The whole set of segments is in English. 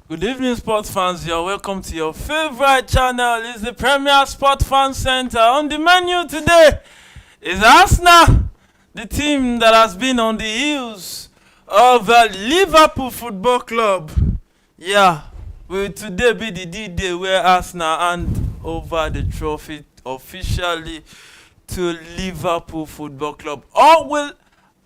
Good evening, sports fans. You're welcome to your favorite channel. It's the Premier Sport Fan Center. On the menu today is Arsenal, the team that has been on the heels of Liverpool Football Club. Yeah, will today be the D-Day where Arsenal hand over the trophy officially to Liverpool Football Club? Or will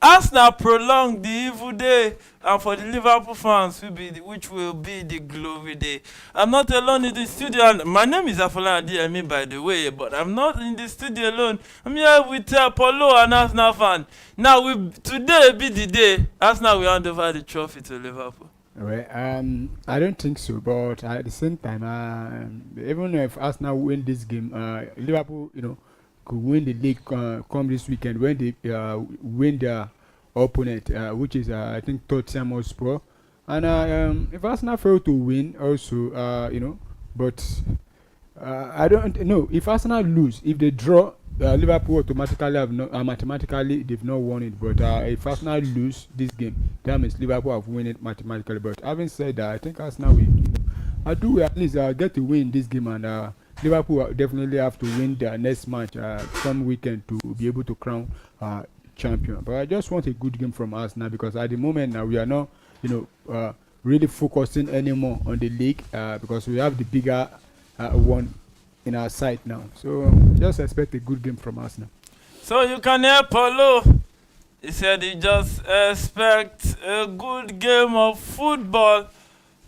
Arsenal prolong the evil day, and for the Liverpool fans, which will be the glory day? I'm not alone in the studio, and my name is Afola Adeyemi, by the way, but I'm not in the studio alone. I'm here with Polo, an Arsenal fan. Now, today be the day Arsenal will hand over the trophy to Liverpool. Well, I don't think so. But at the same time, even if Arsenal win this game, Liverpool, could win the league come this weekend when they win their opponent, which is I think Tottenham Hotspur. And if Arsenal fail to win, also, but I don't know if Arsenal lose. If they draw, Liverpool automatically have not mathematically they've not won it. But if Arsenal lose this game, that means Liverpool have won it mathematically. But having said that, I think Arsenal will. I do at least get to win this game, and Liverpool definitely have to win their next match some weekend to be able to crown champion. But I just want a good game from Arsenal because at the moment now we are not, really focusing anymore on the league because we have the bigger one in our sight now. So just expect a good game from Arsenal. So you can hear Polo. He said he just expect a good game of football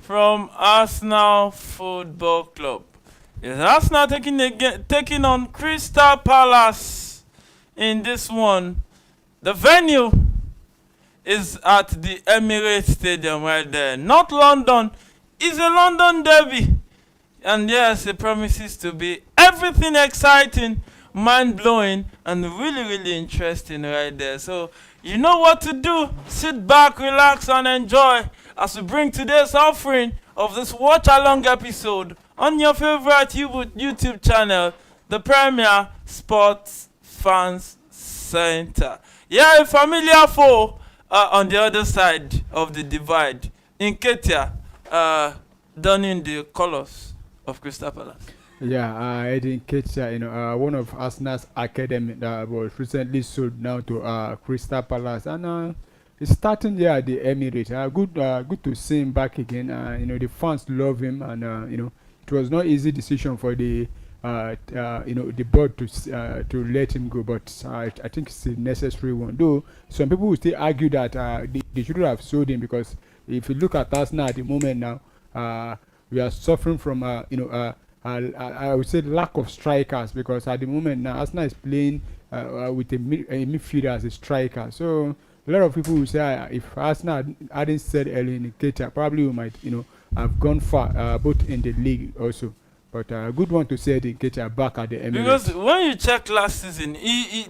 from Arsenal Football Club. Is Arsenal taking on Crystal Palace in this one? The venue is at the Emirates Stadium right there. Not London. It's a London derby. And yes, it promises to be everything exciting, mind-blowing, and really, really interesting right there. So you know what to do. Sit back, relax, and enjoy as we bring today's offering of this watch-along episode on your favorite YouTube channel, the Premier Sports Fans Center. Yeah, a familiar foe on the other side of the divide. In Ketia, donning the colors of Crystal Palace. Yeah, Eddie Nketiah, one of Arsenal's academy that was recently sold now to Crystal Palace, and he's starting there at the Emirates. Good to see him back again. The fans love him, and it was not easy decision for the the board to let him go, but I think it's a necessary one. Though some people will still argue that they should have sold him because if you look at Arsenal at the moment now, we are suffering from I would say lack of strikers because at the moment now Arsenal is playing with a midfielder as a striker. So a lot of people will say if Arsenal hadn't said early in the Keita, probably we might have gone far both in the league also. But a good one to say the Keita back at the Emirates. Because when you check last season,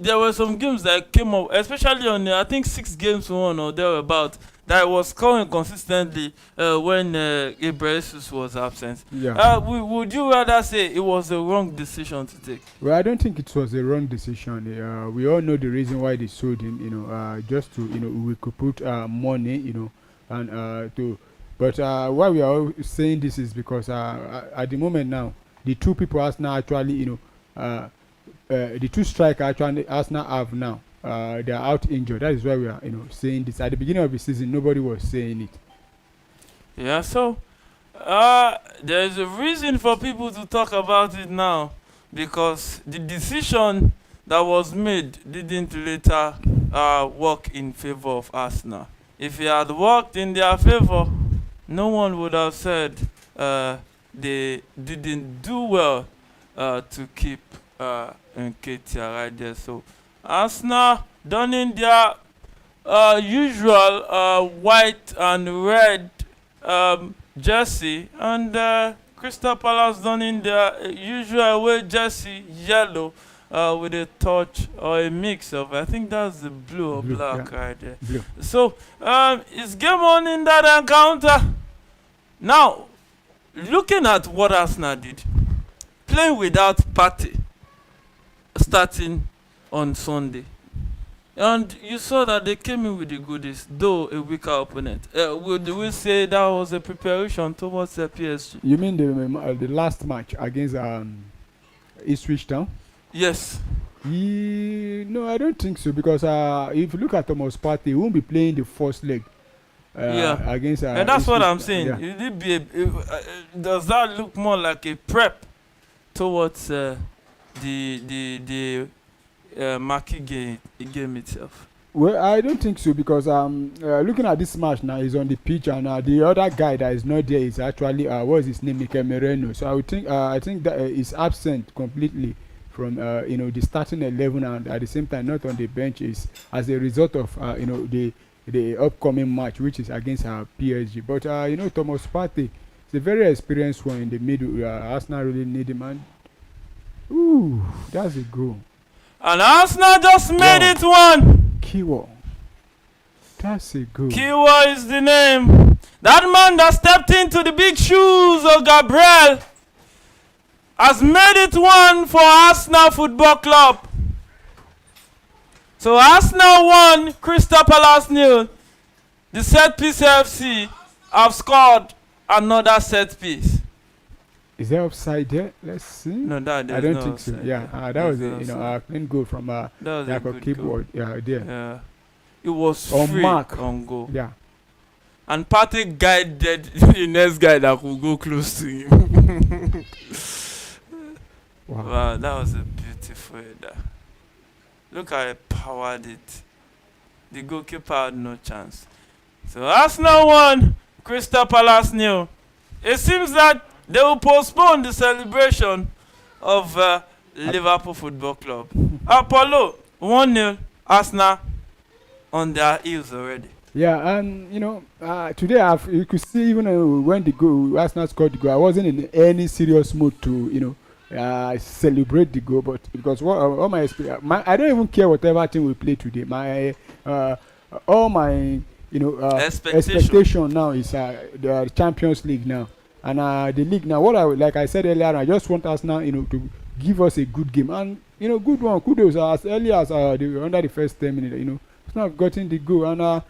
there were some games that came up, especially on I think 6 games won or thereabout, that was scoring consistently when Ibrahimovic was absent. Yeah. Would you rather say it was the wrong decision to take? Well, I don't think it was a wrong decision. We all know the reason why they sold him. Just to we could put money, and to. But why we are all saying this is because at the moment now, the two people Arsenal actually, the two strikers actually Arsenal have now, they are out injured. That is why we are, saying this. At the beginning of the season, nobody was saying it. Yeah, so there is a reason for people to talk about it now because the decision that was made didn't later work in favor of Arsenal. If it had worked in their favor, no one would have said they didn't do well to keep Nketiah right there. So Arsenal donning their usual white and red jersey, and Crystal Palace donning their usual away jersey, yellow, with a touch or a mix of, I think that's the blue or black, yeah, right there. Blue. So it's game on in that encounter. Now, looking at what Arsenal did, playing without Partey starting on Sunday, And you saw that they came in with the goodies, though a weaker opponent. Would we say that was a preparation towards the PSG? You mean the last match against Ipswich Town? Yes. No, I don't think so because if you look at Thomas Partey, he won't be playing the first leg against. And that's what Ipswich I'm saying. Yeah. It did be does that look more like a prep towards the Maki game itself? Well, I don't think so because looking at this match now, he's on the pitch and the other guy that is not there is actually what's his name, Mikel Merino. So I think that is absent completely from the starting 11 and at the same time not on the bench is as a result of the upcoming match which is against PSG. But Thomas Partey is a very experienced one in the middle. Arsenal really need him, man. Ooh, that's a goal. And Arsenal just made it one. Kiwa. That's a goal. Kiwa is the name. That man that stepped into the big shoes of Gabriel has made it one for Arsenal Football Club. So Arsenal 1, Crystal Palace 0. The set piece FC have scored another set piece. Is there offside there? Let's see. No, I don't think so. Yeah, that was a clean goal from Jacob Keyboard. Yeah, there. Yeah, it was On free mark. on goal. Yeah. And Partey guided the next guy that could go close to him. Wow, that was a beautiful header. Look how he powered it. The goalkeeper had no chance. So Arsenal 1, Crystal Palace 0. It seems that they will postpone the celebration of Liverpool Football Club. Apollo 1-0, Arsenal on their heels already. Yeah, and today you could see even when the goal Arsenal scored the goal, I wasn't in any serious mood to celebrate the goal, but because all my I don't even care whatever team we play today. My all my expectation now is the Champions League now. And the league now, like I said earlier, I just want us now, to give us a good game and good one. Kudos as early as under the first 10 minutes, it's not gotten the goal and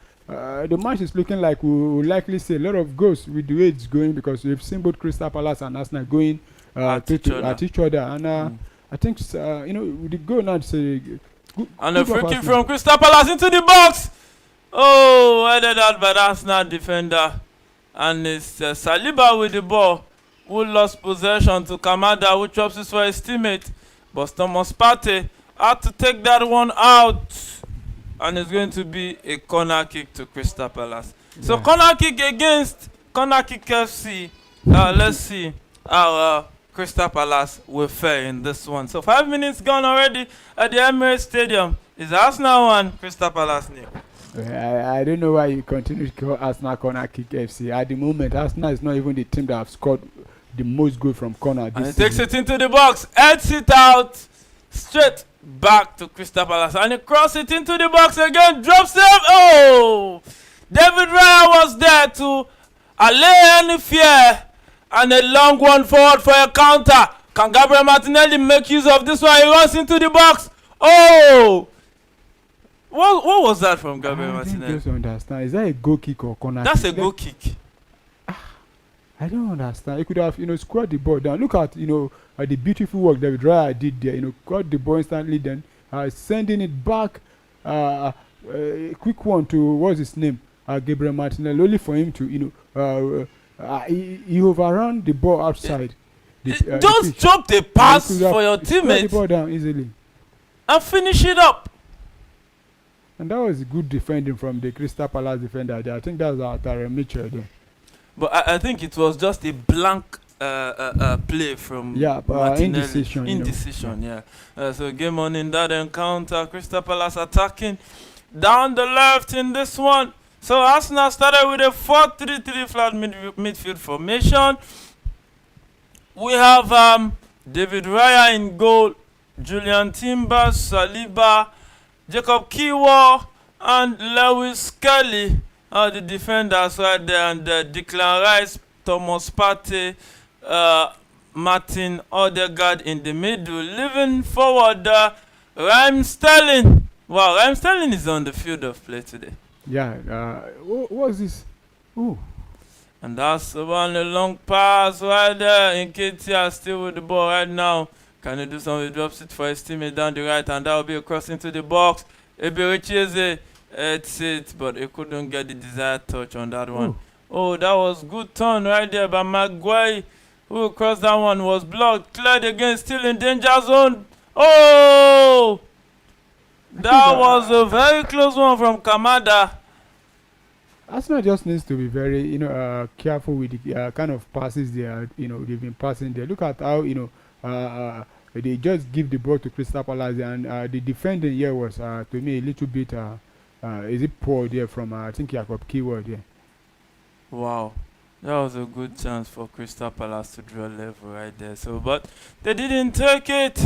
the match is looking like we will likely see a lot of goals with the way it's going because we've seen both Crystal Palace and Arsenal going at each other and I think with the goal now it's a good. And a free kick from Crystal Palace into the box. Oh, headed out by the Arsenal defender. And it's Saliba with the ball who lost possession to Kamada who chops it for his teammate. But Thomas Partey had to take that one out. And it's going to be a corner kick to Crystal Palace. Yeah. So corner kick against corner kick FC. Let's see how Crystal Palace will fare in this one. So 5 minutes gone already at the Emirates Stadium. It's Arsenal 1, Crystal Palace 0. I don't know why you continue to call Arsenal corner kick FC. At the moment, Arsenal is not even the team that have scored the most goal from corner. And he takes it into the box, heads it out, straight back to Crystal Palace. And he crosses it into the box again, drops it. Oh! David Raya was there to allay any fear. And a long one forward for a counter. Can Gabriel Martinelli make use of this one? He runs into the box. Oh! What was that from Gabriel Martinelli? I don't understand. Is that a goal kick or corner kick? That's a goal kick. I don't understand. He could have, squared the ball down. Look at, the beautiful work David Raya did there. Caught the ball instantly, then sending it back. A quick one to, what's his name? Gabriel Martinelli. Only for him to, he overran the ball outside. Just drop the pass for your teammate. The ball down easily. And finish it up. And that was good defending from the Crystal Palace defender there. I think that was Tyrone Mitchell there. But I think it was just a blank play from Martinelli. Indecision, yeah. So game on in that encounter. Crystal Palace attacking down the left in this one. So Arsenal started with a 4-3-3 flat midfield formation. We have David Raya in goal, Julian Timbers, Saliba, Jacob Kiwa, and Lewis Kelly are the defenders right there, and Declan Rice, Thomas Partey, Martin Odegaard in the middle. Leaving forward, Raheem Sterling Wow, I'm Sterling is on the field of play today. Yeah. What's this? Ooh. And that's one a long pass right there. Nketiah still with the ball right now. Can he do something? He drops it for his teammate down the right, and that will be a cross into the box. Ebericheze, it's it, but he couldn't get the desired touch on that one. Ooh. Oh, that was good turn right there by Maguire, who crossed that one, was blocked, cleared again, still in danger zone. Oh! That was a very close one from Kamada. Arsenal just needs to be very, careful with the kind of passes they are, they've been passing there. Look at how, they just give the ball to Crystal Palace, and the defending here was, to me, a little bit, is it poor there from, I think, Jacob Keyword there. Wow. That was a good chance for Crystal Palace to draw level right there. So, but they didn't take it.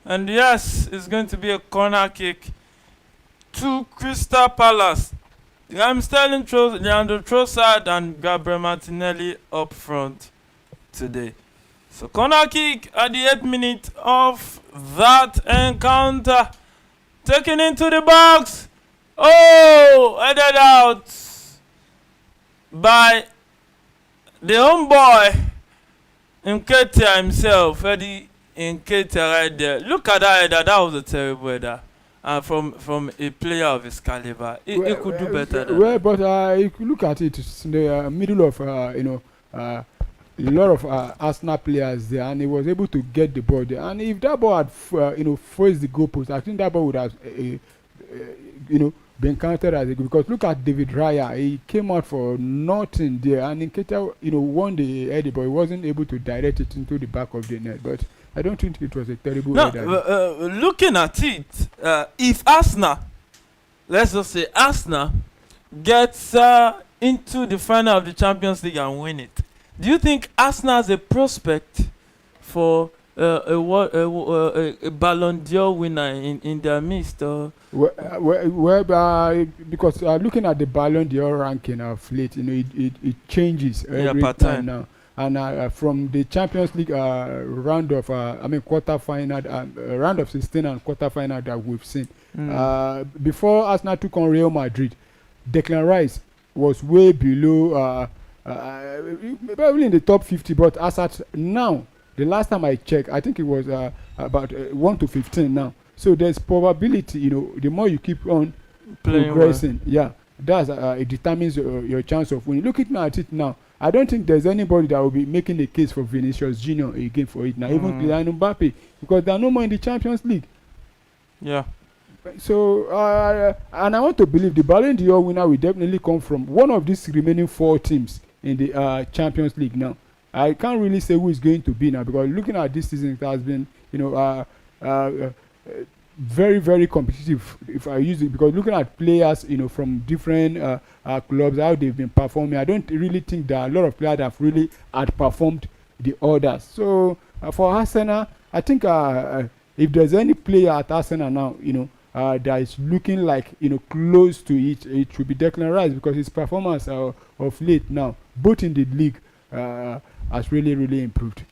And yes, it's going to be a corner kick to Crystal Palace. I'm Sterling Leandro Trossard and Gabriel Martinelli up front today. So corner kick at the 8th minute of that encounter. Taken into the box. Oh, headed out by the homeboy Nketiah himself, Eddie Nketiah right there. Look at that header. That was a terrible header. From a player of his caliber, he could do better than that. But if you look at it, it's in the middle of a lot of Arsenal players there, and he was able to get the ball there. And if that ball had forced the goalpost, I think that ball would have been counted as a goal. Because look at David Raya, he came out for nothing there, and Nketiah won the header, but he wasn't able to direct it into the back of the net. But I don't think it was a terrible header. Looking at it, if Arsenal, let's just say Arsenal, gets into the final of the Champions League and win it, do you think Arsenal has a prospect for a Ballon d'Or winner in their midst? Or? Because looking at the Ballon d'Or ranking of late, it changes every time now. And from the Champions League round of, quarterfinal, round of 16 and quarterfinal that we've seen. Before Arsenal took on Real Madrid, Declan Rice was way below, probably in the top 50. But as at now, the last time I checked, I think it was about 1 to 15 now. So there's probability, the more you keep on progressing, it determines your chance of winning. Looking at it now, I don't think there's anybody that will be making a case for Vinicius Junior again for it now, even Kylian Mbappe, because they are no more in the Champions League. Yeah. So, and I want to believe the Ballon d'Or winner will definitely come from one of these remaining 4 teams in the Champions League now. I can't really say who is going to be now, because looking at this season, it has been, very, very competitive, if I use it, because looking at players, from different clubs, how they've been performing, I don't really think that a lot of players have really outperformed the others. So for Arsenal, I think if there's any player at Arsenal now, that is looking like, close to it, it should be Declan Rice, because his performance of late now, both in the league, has really, really improved.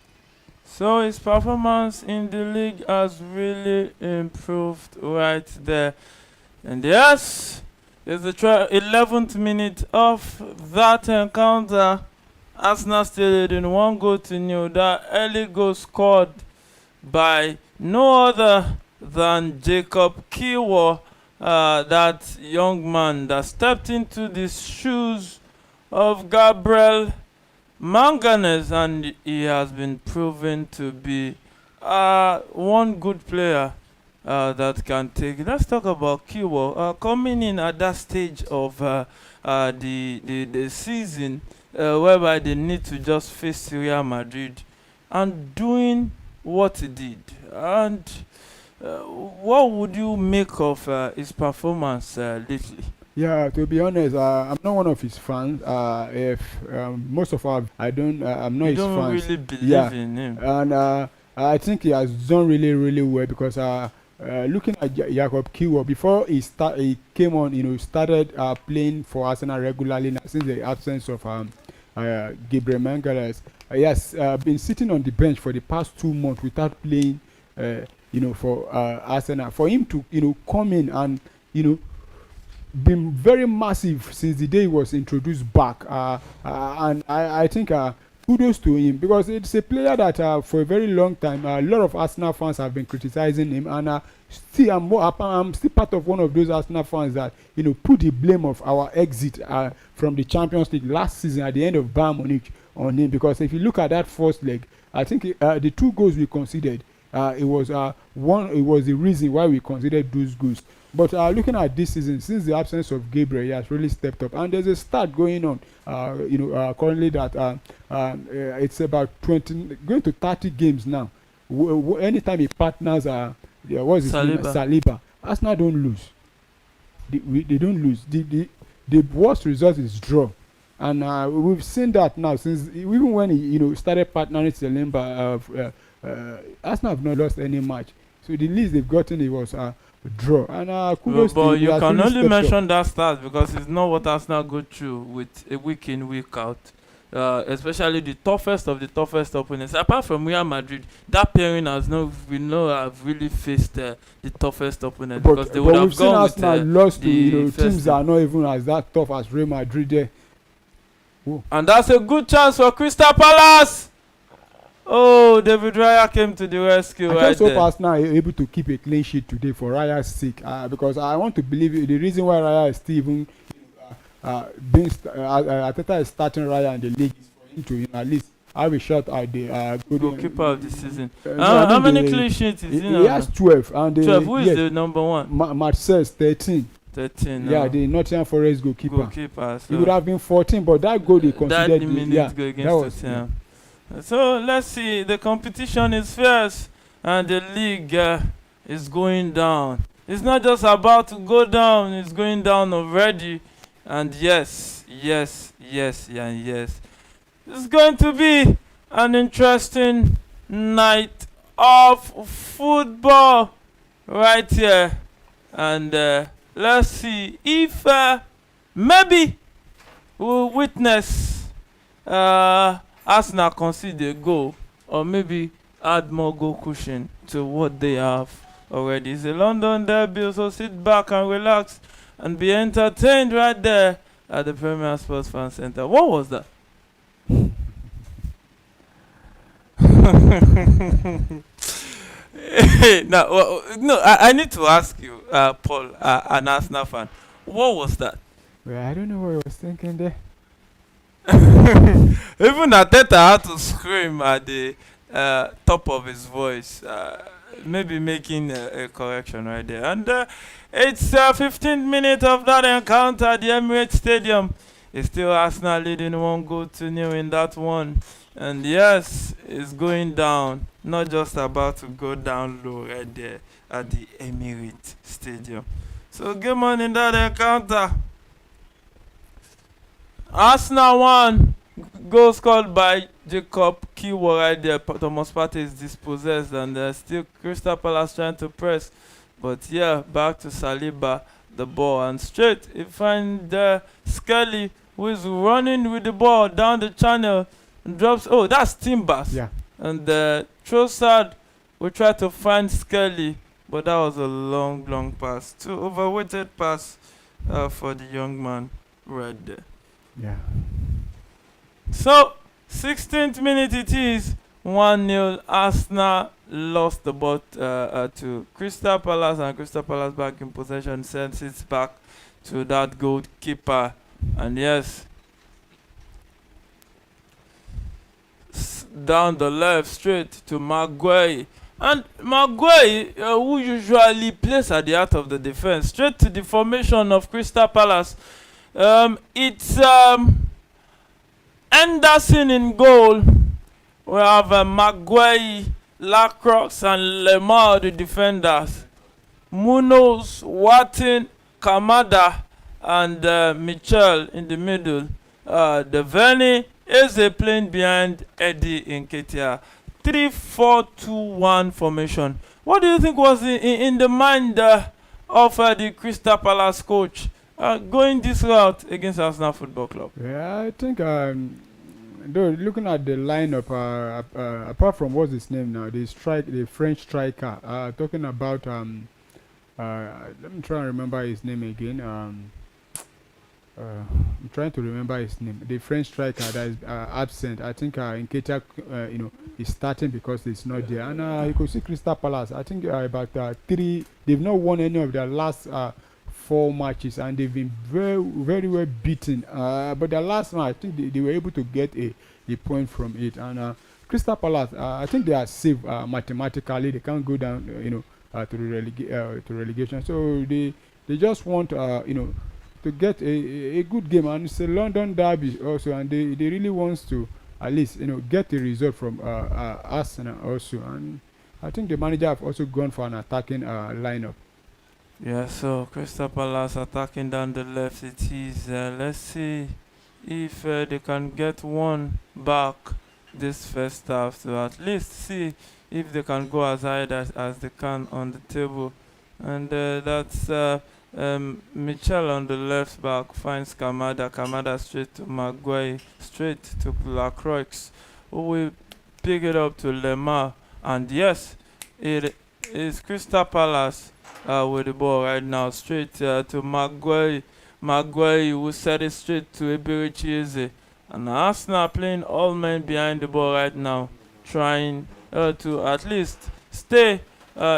So his performance in the league has really improved right there. And yes, it's the 11th minute of that encounter. Arsenal still leading 1-0. That early goal scored by no other than Jacob Keyword, that young man that stepped into the shoes of Gabriel Manganese, and he has been proven to be one good player that can take. Let's talk about Keyword coming in at that stage of the season, whereby they need to just face Real Madrid, and doing what he did. And what would you make of his performance lately? Yeah, to be honest, I'm not one of his fans. If most of our, I'm not his fans. You don't really believe in him. And I think he has done really, really well, because looking at Jacob Keyword, before he came on, started playing for Arsenal regularly since the absence of Gabriel Mangallas. He has been sitting on the bench for the past 2 months without playing for Arsenal, for him to come in and been very massive since the day he was introduced back. And I think kudos to him, because it's a player that for a very long time a lot of Arsenal fans have been criticizing him, and still I'm still part of one of those Arsenal fans that put the blame of our exit from the Champions League last season at the end of Bayern Munich on him. Because if you look at that first leg, I think the 2 goals we conceded, it was the reason why we considered those goals. But looking at this season, since the absence of Gabriel, he has really stepped up, and there's a start going on. Currently that it's about 20, going to 30 games now. Anytime he partners, what's his name? Saliba. Arsenal don't lose. They don't lose. The worst result is draw, and we've seen that now since even when he started partnering Saliba. Arsenal have not lost any match, so the least they've gotten it was draw. And kudos to him. But you can really only mention up. that start because it's not what Arsenal go through with a week in, week out. Especially the toughest of the toughest opponents. Apart from Real Madrid, that pairing have really faced the toughest opponent, because they would have we've seen gone Arsenal with lost to the teams that are not even as that tough as Real Madrid there. And that's a good chance for Crystal Palace. Oh, David Raya came to the rescue. I just hope Arsenal are able to keep a clean sheet today for Raya's sake, because I want to believe the reason why Raya is still even Arteta is starting Raya in the league is for him to at least have a shot at the goalkeeper of the season. How many clean sheets is he has 12, and 12. Who is the number one? Marseille's 13. 13. Yeah, the Nottingham Forest goalkeeper. So he would have been 14, but that goal they considered. That go against Tottenham. So let's see. The competition is fierce, and the league is going down. It's not just about to go down; it's going down already. And yes. It's going to be an interesting night of football right here, and let's see if maybe we'll witness Arsenal concede a goal, or maybe add more goal cushion to what they have already. It's a London derby, so sit back and relax and be entertained right there at the Premier Sports Fan Center. What was that? No, I need to ask you, Paul, an Arsenal fan. What was that? Well, I don't know what I was thinking there. Even Arteta had to scream at the top of his voice, maybe making a correction right there. And it's 15th minute of that encounter at the Emirates Stadium. It's still Arsenal leading 1-0 in that one. And yes, it's going down. Not just about to go down low right there at the Emirates Stadium. So game on in that encounter. Arsenal 1, goal scored by Jacob Kiwa right there. Thomas Partey is dispossessed, and still Crystal Palace trying to press. But yeah, back to Saliba, the ball, and straight he finds Skelly, who is running with the ball down the channel and drops. Oh, that's Timbers. Yeah. And Trossard will try to find Skelly, but that was a long pass. Too overweighted pass for the young man right there. Yeah. So, 16th minute it is, 1-0. Arsenal lost the ball to Crystal Palace, and Crystal Palace back in possession, sends it back to that goalkeeper. And yes, down the left, straight to Maguire. And Maguire, who usually plays at the heart of the defense, straight to the formation of Crystal Palace. It's Anderson in goal. We have Maguire, Lacroix, and Lemar, the defenders. Munoz, Watson, Kamada, and Mitchell in the middle. Deveni is playing behind Eddie Nketiah. 3-4-2-1 formation. What do you think was in the mind of the Crystal Palace coach going this route against Arsenal Football Club? Yeah, I think Though looking at the lineup, apart from what's his name now, the French striker. Talking about let me try and remember his name again. I'm trying to remember his name. The French striker that is absent. I think Nketiah, is starting because it's not there. And you could see Crystal Palace. I think about three. They've not won any of their last four matches, and they've been very, very well beaten. But their last match, I think they were able to get a point from it. And Crystal Palace, I think they are safe mathematically. They can't go down, to relegation. So they just want, to get a good game, and it's a London derby also, and they really wants to at least get a result from Arsenal also, and I think the manager have also gone for an attacking lineup. Yeah, so Crystal Palace attacking down the left. It is. Let's see if they can get one back this first half to at least see if they can go as high as they can on the table. And that's Michel on the left back finds Kamada. Kamada straight to Maguire, straight to Lacroix, who will pick it up to Lemar. And yes, it is Crystal Palace with the ball right now, straight to Maguire. Maguire will set it straight to Eberichieze. And Arsenal playing all men behind the ball right now, trying to at least stay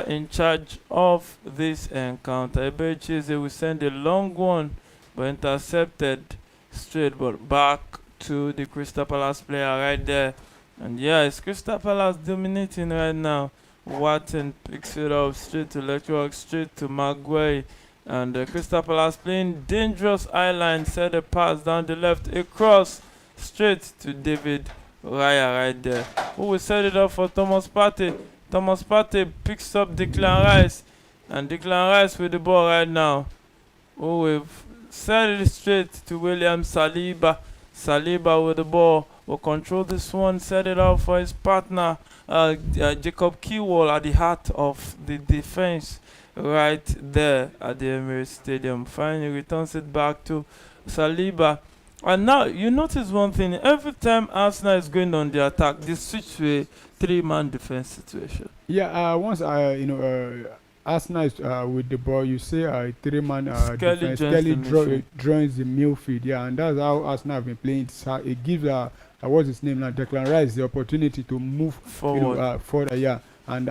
in charge of this encounter. Eberichieze will send a long one, but intercepted straight, but back to the Crystal Palace player right there. And yeah, it's Crystal Palace dominating right now. Watson picks it up straight to Leclerc, straight to Maguire. And Crystal Palace playing dangerous eye-line, set a pass down the left, a cross straight to David Raya right there, who will set it up for Thomas Partey. Thomas Partey picks up Declan Rice, and Declan Rice with the ball right now, who will set it straight to William Saliba. Saliba with the ball will control this one, set it up for his partner Jacob Kewell at the heart of the defense right there at the Emirates Stadium. Finally returns it back to Saliba. And now you notice one thing: every time Arsenal is going on the attack, they switch to a three-man defense situation. Yeah, once Arsenal is with the ball, you say three-man defense. Kelly joins the midfield, yeah, and that's how Arsenal have been playing. It gives what's his name now, Declan Rice, the opportunity to move forward, further, yeah. And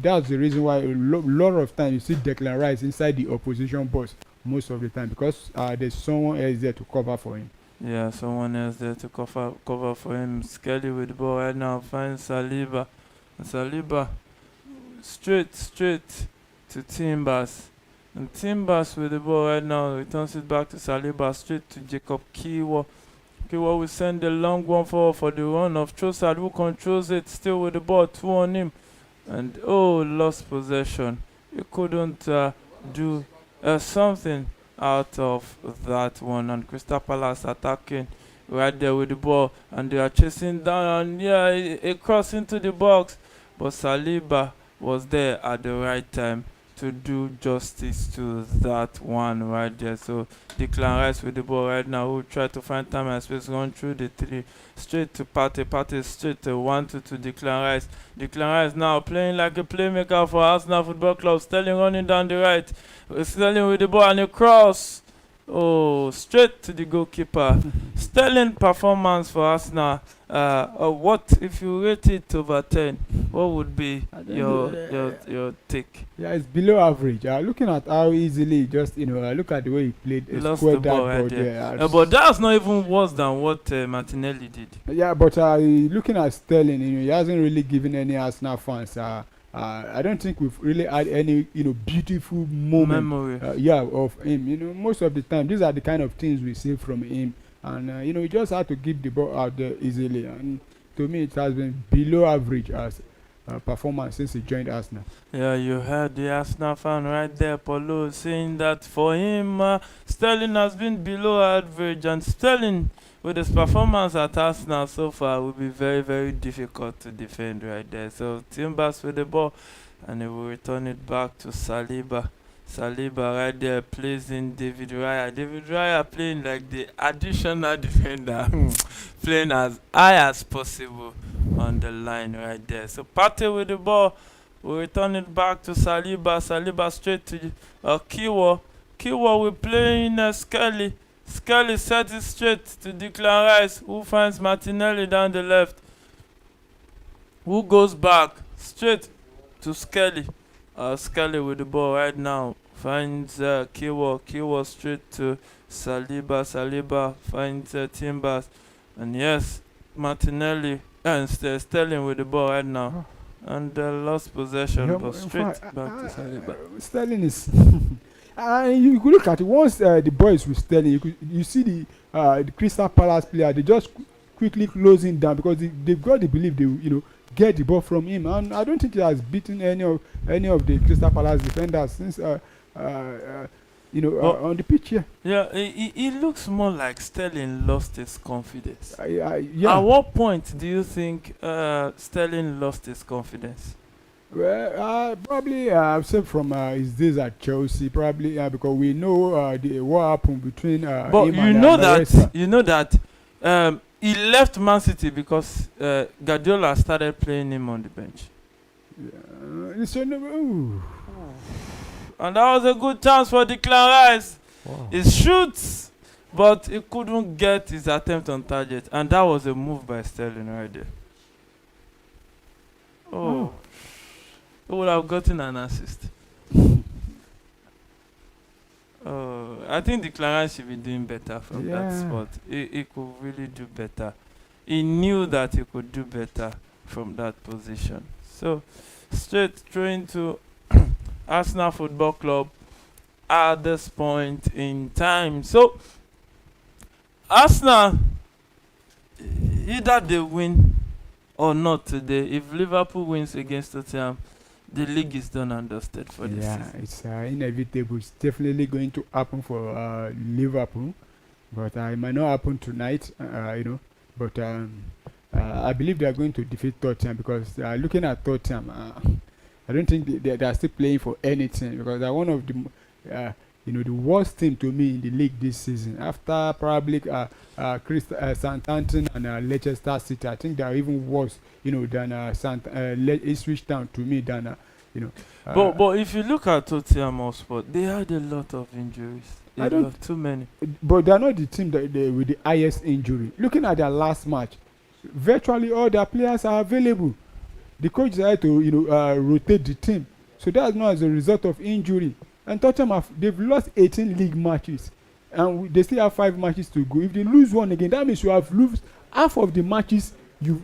that's the reason why a lot of times you see Declan Rice inside the opposition box most of the time, because there's someone else there to cover for him. Yeah, someone else there to cover for him. Skelly with the ball right now finds Saliba. And Saliba straight to Timbers. And Timbers with the ball right now returns it back to Saliba, straight to Jacob Kewell. Kewell will send the long one forward for the run of Trossard, who controls it, still with the ball, two on him. And lost possession. You couldn't do something out of that one. And Crystal Palace attacking right there with the ball, and they are chasing down, and yeah, a cross into the box, but Saliba was there at the right time to do justice to that one right there. So Declan Rice with the ball right now, who try to find time and space, run through the three, straight to Partey straight to 1-2 to Declan Rice. Declan Rice now playing like a playmaker for Arsenal Football Club. Sterling running down the right, Sterling with the ball and a cross, straight to the goalkeeper. Sterling performance for Arsenal. What if you rate it over 10? What would be your take? Yeah, it's below average. Looking at how easily, just look at the way he played. Lost the ball right there. But that's not even worse than what Martinelli did. Yeah, but looking at Sterling, he hasn't really given any Arsenal fans. I don't think we've really had any, beautiful moment. Of him. Most of the time, these are the kind of things we see from him, and you just have to give the ball out there easily. And to me, it has been below average as performance since he joined Arsenal. Yeah, you heard the Arsenal fan right there, Paulo, saying that for him, Sterling has been below average, and Sterling, with his performance at Arsenal so far, will be very, very difficult to defend right there. So Timbers with the ball, and he will return it back to Saliba. Saliba right there plays in David Raya. David Raya playing like the additional defender, playing as high as possible on the line right there. So Partey with the ball. We return it back to Saliba. Saliba straight to Kiwo. Kiwo will play in Skelly. Skelly sets it straight to Declan Rice, who finds Martinelli down the left. Who goes back straight to Skelly. Skelly with the ball right now. Finds Kiwo. Kiwo straight to Saliba. Saliba finds Timbers. And yes, Martinelli and Sterling with the ball right now. And lost possession, Yeah, but in straight fact, back to Saliba. Sterling is. You could look at it once the boys with Sterling. You see the Crystal Palace player. They just quickly closing down because they've got the belief they get the ball from him, and I don't think he has beaten any of the Crystal Palace defenders since on the pitch here. Yeah, it looks more like Sterling lost his confidence. Yeah. At what point do you think Sterling lost his confidence? Well, probably I've said from his days at Chelsea, probably because we know what happened between but him you and know Maresca. that he left Man City because Guardiola started playing him on the bench. And that was a good chance for Declan Rice. Wow. He shoots, but he couldn't get his attempt on target, and that was a move by Sterling right there. Oh. He would have gotten an assist. I think Declan Rice should be doing better from that spot. He could really do better. He knew that he could do better from that position. So, straight through into Arsenal Football Club at this point in time. So, Arsenal, either they win or not today. If Liverpool wins against Tottenham, the league is done and dusted for this season. Yeah, it's inevitable. It's definitely going to happen for Liverpool, but it might not happen tonight. But I believe they are going to defeat Tottenham because looking at Tottenham, I don't think they are still playing for anything because they're one of the the worst team to me in the league this season. After probably Southampton and Leicester City, I think they are even worse, than Ipswich Town to me than But if you look at Tottenham Hotspur, they had a lot of injuries. Too many. But they are not the team with the highest injury. Looking at their last match, virtually all their players are available. The coach decided to rotate the team, so that's not as a result of injury. And Tottenham they've lost 18 league matches, and they still have 5 matches to go. If they lose one again, that means you have lost half of the matches. You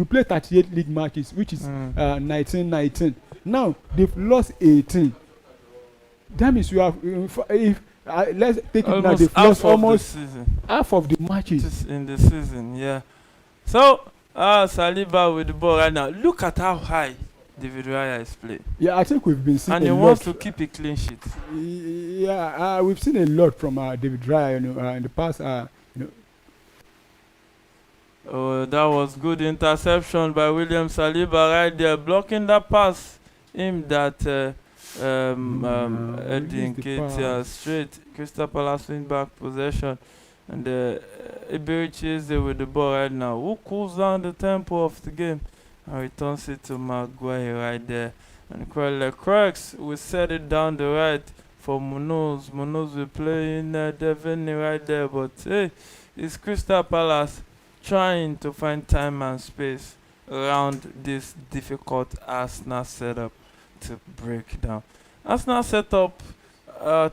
play 38 league matches, which is 19. Now they've lost 18. That means you have let's take it now. They've lost almost half of the matches in the season. Yeah. So Saliba with the ball right now. Look at how high David Raya is playing. Yeah, I think we've been seeing. And he wants to keep a clean sheet. Yeah, we've seen a lot from David Raya, in the past. Oh, that was good interception by William Saliba right there, blocking that pass. Him that Eddie Nketiah straight. Crystal Palace win back possession. And Iberichi is there with the ball right now. Who cools down the tempo of the game and returns it to Maguire right there. And Craigs will set it down the right for Munoz. Munoz will play in Devin right there. But hey, it's Crystal Palace trying to find time and space around this difficult Arsenal setup to break down. Arsenal setup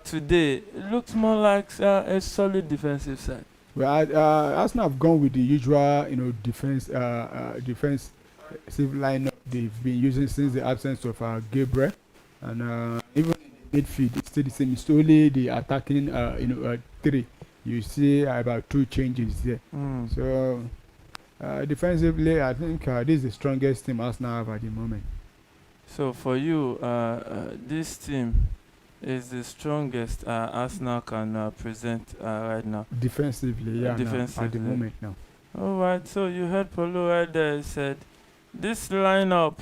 today looks more like a solid defensive side. Well, Arsenal have gone with the usual, defensive lineup they've been using since the absence of Gabriel, and even in the midfield it's still the same. It's only the attacking, 3. You see about 2 changes there. So defensively, I think this is the strongest team Arsenal have at the moment. So for you, this team is the strongest Arsenal can present right now. Defensively, yeah. Defensively. At the moment now. All right. So you heard Paulo right there. He said this lineup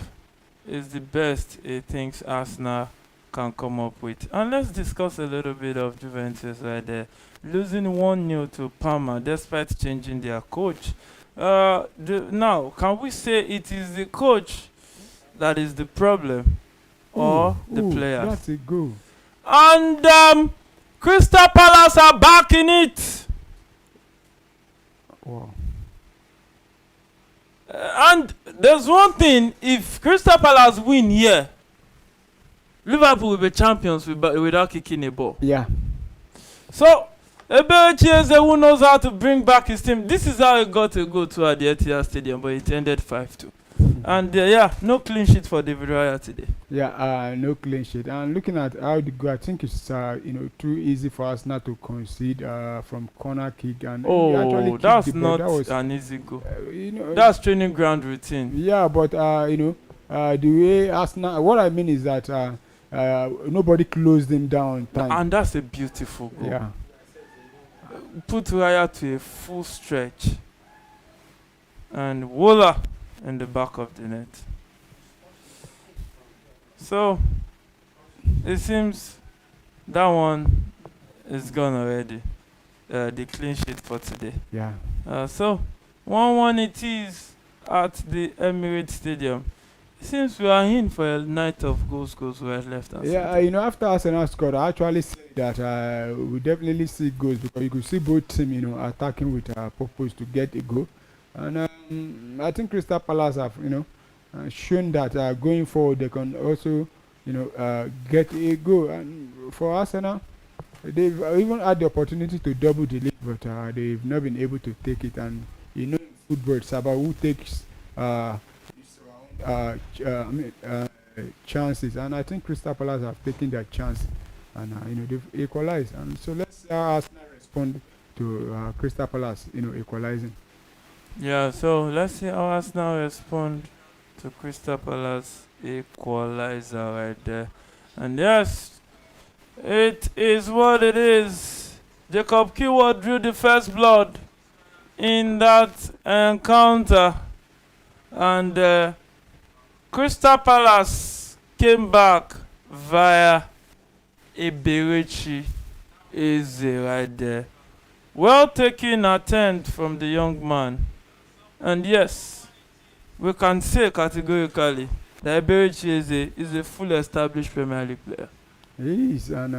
is the best he thinks Arsenal can come up with. And let's discuss a little bit of Juventus right there. Losing 1-0 to Parma despite changing their coach. Now, can we say it is the coach that is the problem or the players? That's a goal. And Crystal Palace are back in it. Wow. And there's one thing, if Crystal Palace win here, Liverpool will be champions without kicking a ball. Yeah. So, Eberechi Eze, who knows how to bring back his team. This is how he got a goal to at the Etihad Stadium, but it ended 5-2. And no clean sheet for David Raya today. Yeah, no clean sheet. And looking at how the goal, I think it's too easy for us not to concede from corner kick. And that's not an easy goal. That's training ground routine. Yeah, but the way Arsenal, what I mean is that nobody closed him down in time. And that's a beautiful goal. Yeah. Put Raya to a full stretch. And voila, in the back of the net. So, it seems that one is gone already. The clean sheet for today. Yeah. So, 1-1 it is at the Emirates Stadium. It seems we are in for a night of goals right left. Yeah, after Arsenal scored, I actually said that we definitely see goals because you could see both teams, attacking with purpose to get a goal. And I think Crystal Palace have, shown that going forward they can also, get a goal. And for Arsenal, they've even had the opportunity to double the lead, but they've not been able to take it. And in football, it's about who takes chances. And I think Crystal Palace have taken their chance, and they've equalized. And so let's see how Arsenal respond to Crystal Palace, equalizing. Yeah, so let's see how Arsenal respond to Crystal Palace equalizer right there. And yes, it is what it is. Jacob Keyword drew the first blood in that encounter. And Crystal Palace came back via Eberechi Eze right there. Well taken attempt from the young man. And yes, we can say categorically that Eberechi Eze is a full established Premier League player. He is, and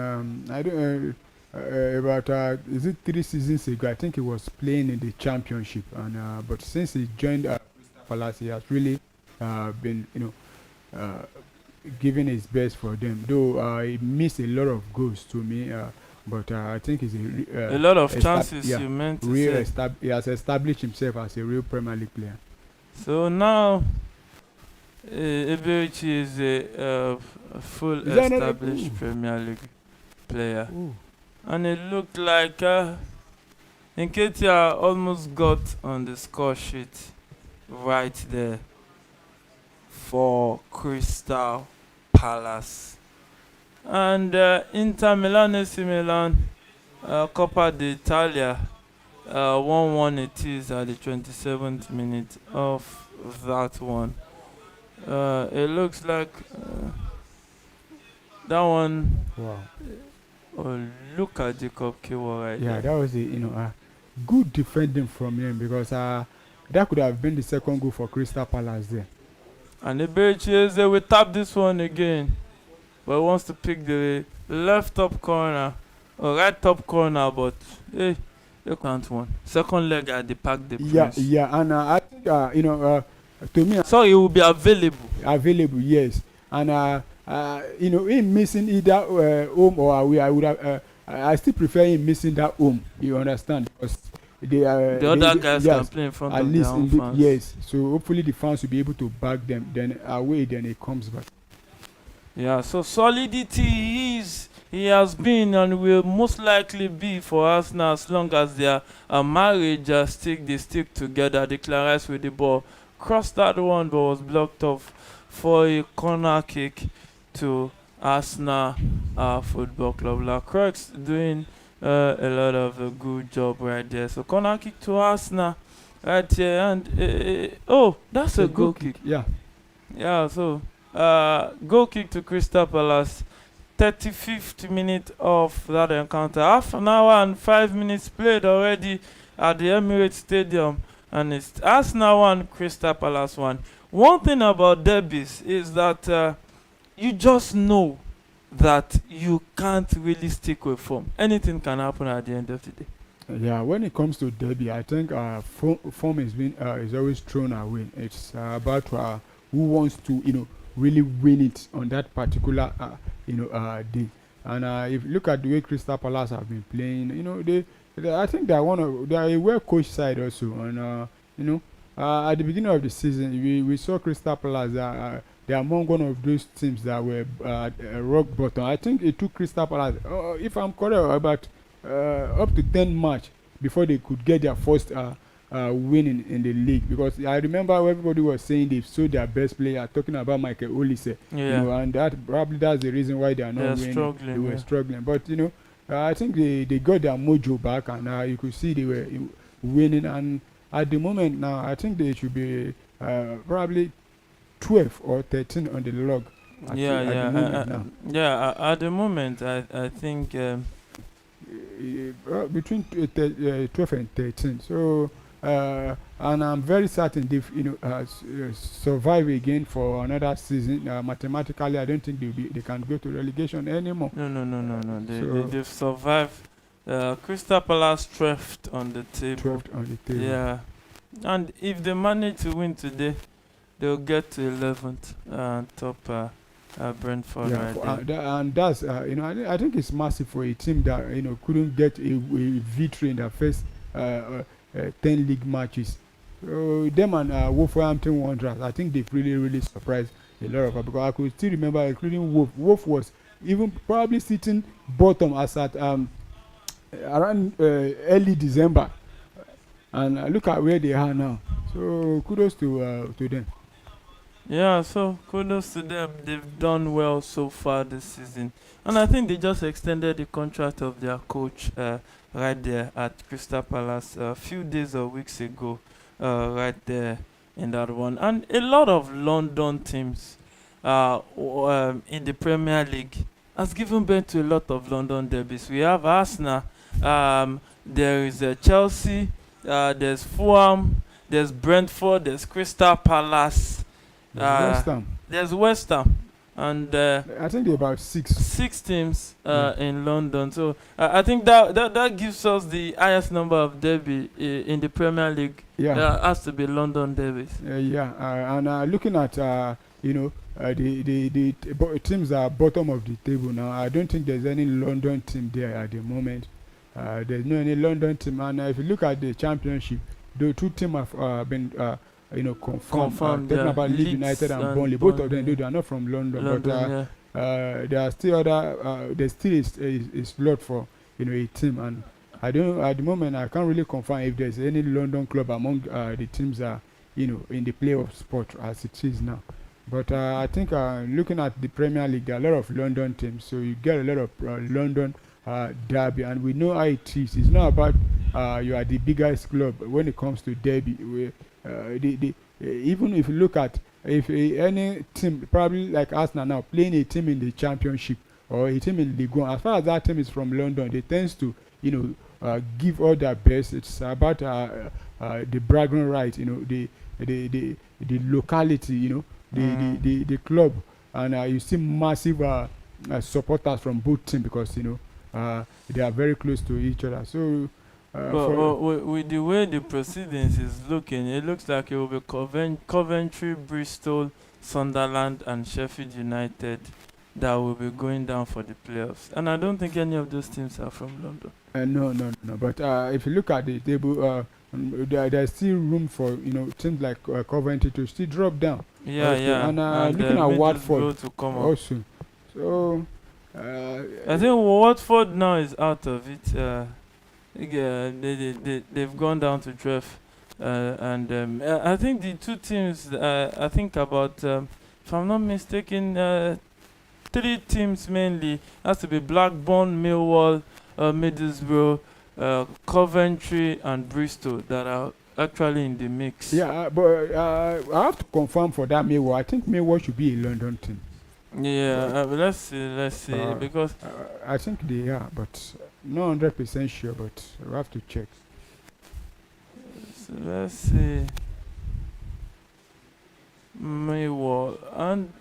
I don't about is it 3 seasons ago? I think he was playing in the Championship, and but since he joined Crystal Palace, he has really been giving his best for them. Though he missed a lot of goals to me, but I think he's a lot of chances. You meant to say. He has established himself as a real Premier League player. So now, Eberechi is a full established Premier League player. Ooh. And it looked like Nketiah almost got on the score sheet right there for Crystal Palace. And Inter Milan, AC Milan, Coppa d'Italia, 1-1 it is at the 27th minute of that one. It looks like that one. Wow. Oh, look at Jacob Kewa right there. Yeah, that was a good defending from him, because that could have been the second goal for Crystal Palace there. And Eberechi Eze will tap this one again, but he wants to pick the left top corner or right top corner, but hey, you can't one. Second leg at the Parc des Princes. Yeah, and I think to me, so it will be available. Available, yes, and him missing either home or away, I would have. I still prefer him missing that home. You understand? Because the other guys can play in front of their own fans. Yes, so hopefully the fans will be able to back them. Then away, then it comes back. Yeah, so solidity he has been and will most likely be for Arsenal as long as their marriage they stick together. Declan Rice with the ball, crossed that one but was blocked off for a corner kick to Arsenal Football Club. Lacroix doing a lot of a good job right there. So corner kick to Arsenal right here, and that's a goal kick. Yeah. Yeah, so goal kick to Crystal Palace. 35th minute of that encounter. Half an hour and 5 minutes played already at the Emirates Stadium, and it's Arsenal 1, Crystal Palace 1. One thing about derbies is that you just know that you can't really stick with form. Anything can happen at the end of the day. Yeah, when it comes to derby, I think form is always thrown away. It's about who wants to really win it on that particular day. And if you look at the way Crystal Palace have been playing, I think they are a well coached side also. And at the beginning of the season, we saw Crystal Palace. They are among one of those teams that were at rock bottom. I think it took Crystal Palace, if I'm correct, about up to 10 match before they could get their first win in the league. Because I remember everybody was saying they've sold their best player, talking about Michael Olise. And that's the reason why they are not winning. They were struggling. But I think they got their mojo back, and you could see they were winning. And at the moment now, I think they should be probably 12 or 13 on the log. At the moment, I think between 12 and 13. So and I'm very certain they've survive again for another season. Mathematically, I don't think they can go to relegation anymore. No. They've survived. Crystal Palace 12th on the table. Yeah, and if they manage to win today, they'll get to 11th top Brentford. And that's I think it's massive for a team that couldn't get a victory in their first 10 league matches. So them and Wolverhampton Wanderers, I think they've really surprised a lot of people, because I could still remember, including Wolf. Wolf was even probably sitting bottom as at around early December, and look at where they are now. So kudos to them. Yeah, so kudos to them. They've done well so far this season. And I think they just extended the contract of their coach right there at Crystal Palace a few days or weeks ago, right there in that one. And a lot of London teams in the Premier League has given birth to a lot of London derbies. We have Arsenal, there is Chelsea, there's Fulham, there's Brentford, there's Crystal Palace. There's West Ham, and I think there are about six teams in London. So I think that gives us the highest number of derby in the Premier League. Has to be London derbies. And looking at the teams that are bottom of the table now, I don't think there's any London team there at the moment. There's no any London team, and if you look at the Championship, the two teams have been confirmed. Talking about Leeds United and Burnley. Both of them, they are not from London, but there are still other. There still is a slot for a team, and I don't at the moment. I can't really confirm if there's any London club among the teams that in the playoff spot as it is now. But I think looking at the Premier League, there are a lot of London teams, so you get a lot of London derby, and we know how it is. It's not about you are the biggest club when it comes to derby. Even if you look at any team, probably like Arsenal now, playing a team in the Championship or a team in Ligue 1, as far as that team is from London, they tends to give all their best. It's about the bragging right, the locality, the club, and you see massive supporters from both teams, because they are very close to each other. So with the way the proceedings is looking, it looks like it will be Coventry, Bristol, Sunderland, and Sheffield United that will be going down for the playoffs. And I don't think any of those teams are from London. No. But if you look at the table, there's still room for teams like Coventry to still drop down. And looking at Watford to come also. So I think Watford now is out of it. They've gone down to 12, and I think the two teams, I think about, if I'm not mistaken, 3 teams mainly, has to be Blackburn, Millwall, Middlesbrough, Coventry, and Bristol that are actually in the mix. But I have to confirm for that Millwall. I think Millwall should be a London team. Yeah, let's see, Uh, because I think they are, but not 100% sure. But we have to check. so let's see. Millwall and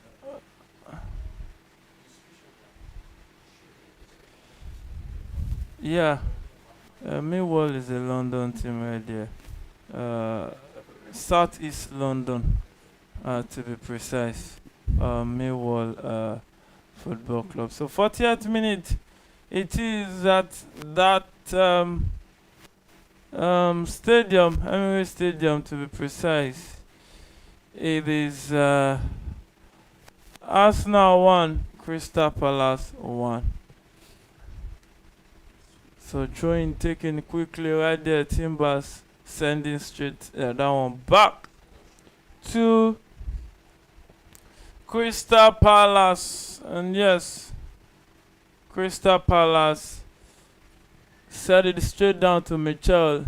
yeah, Millwall is a London team right there. Uh, Southeast London, to be precise. Millwall Football Club. So 40th minute, it is at that stadium, Emirates Stadium to be precise. It is Arsenal 1, Crystal Palace 1. So throwing taken quickly right there, Timbers sending straight that one back to Crystal Palace. And yes, Crystal Palace set it straight down to Mitchell.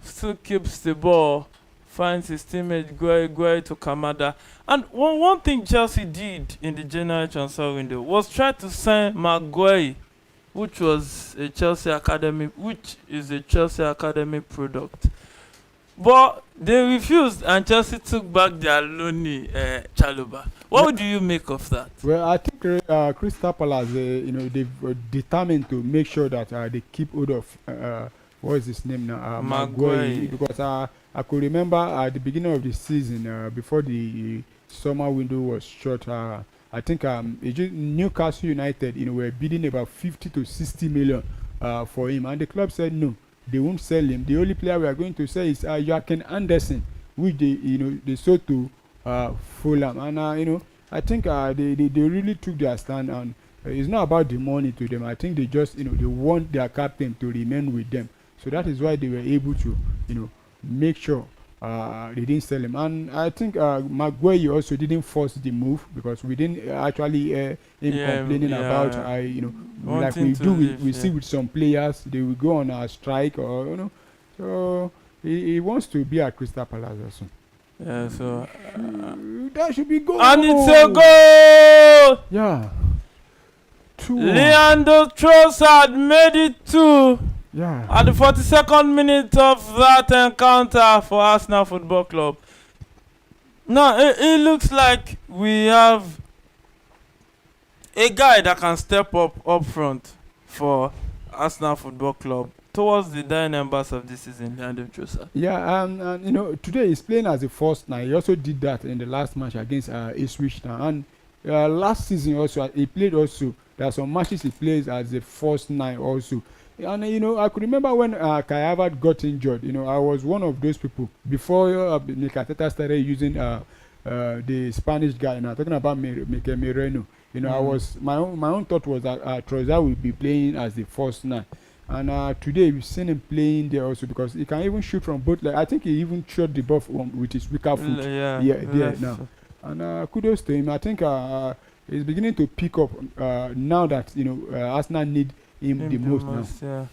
Still keeps the ball, finds his teammate Gueye to Kamada. And one thing Chelsea did in the January transfer window was try to sign Maguire, which is a Chelsea Academy product. But they refused, and Chelsea took back their lonely Chaluba. What do you make of that? Well, I think Crystal Palace, they've determined to make sure that they keep hold of what is his name now, Maguire, because I could remember at the beginning of the season, before the summer window was shut, I think Newcastle United, were bidding about 50 to 60 million for him, and the club said no, they won't sell him. The only player we are going to sell is Joaquin Anderson, which they sold to Fulham, and I think they really took their stand, and it's not about the money to them. I think they just they want their captain to remain with them, so that is why they were able to make sure they didn't sell him. And I think Maguire also didn't force the move, because we didn't actually hear him complaining about like we do we see with some players, they will go on a strike, or so he wants to be at Crystal Palace also. Yeah, so that should be goal. And it's a goal. Yeah. 2-1. Leandro Trossard made it 2. Yeah. At the 42nd minute of that encounter for Arsenal Football Club. Now it looks like we have a guy that can step up front for Arsenal Football Club towards the dying embers of this season, Leandro Trossard. Yeah, and today he's playing as a first nine. He also did that in the last match against Ipswich Town. And last season also he played also. There are some matches he plays as a first nine also. And I could remember when Kai Havertz got injured. I was one of those people before Mikel Arteta started using the Spanish guy. And I'm talking about Mikel Merino. I was my own thought was that Trossard will be playing as the first nine. And today we've seen him playing there also, because he can even shoot from both. Like I think he even shot the ball with his weaker foot. There now. And kudos to him. I think he's beginning to pick up now that Arsenal need him the most now. Yeah.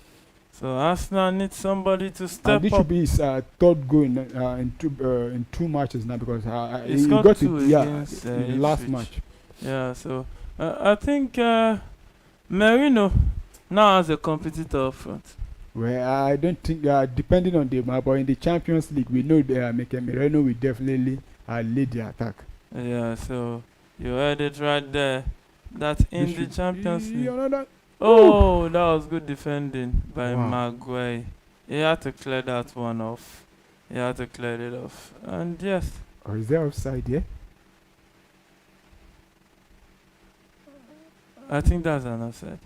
So Arsenal needs somebody to step and this up. should be his third goal in 2 matches now, because he got it against, in the last Ipswich. match. Yeah. So I think Merino now has a competitor up front. Well, I don't think depending on the map, but in the Champions League, we know Mikel Merino will definitely lead the attack. Yeah. So you heard it right there. That in the Champions League. Oh, that was good defending by Maguire. He had to clear that one off. He had to clear it off. And yes. Or is there offside here? I think that's an offside.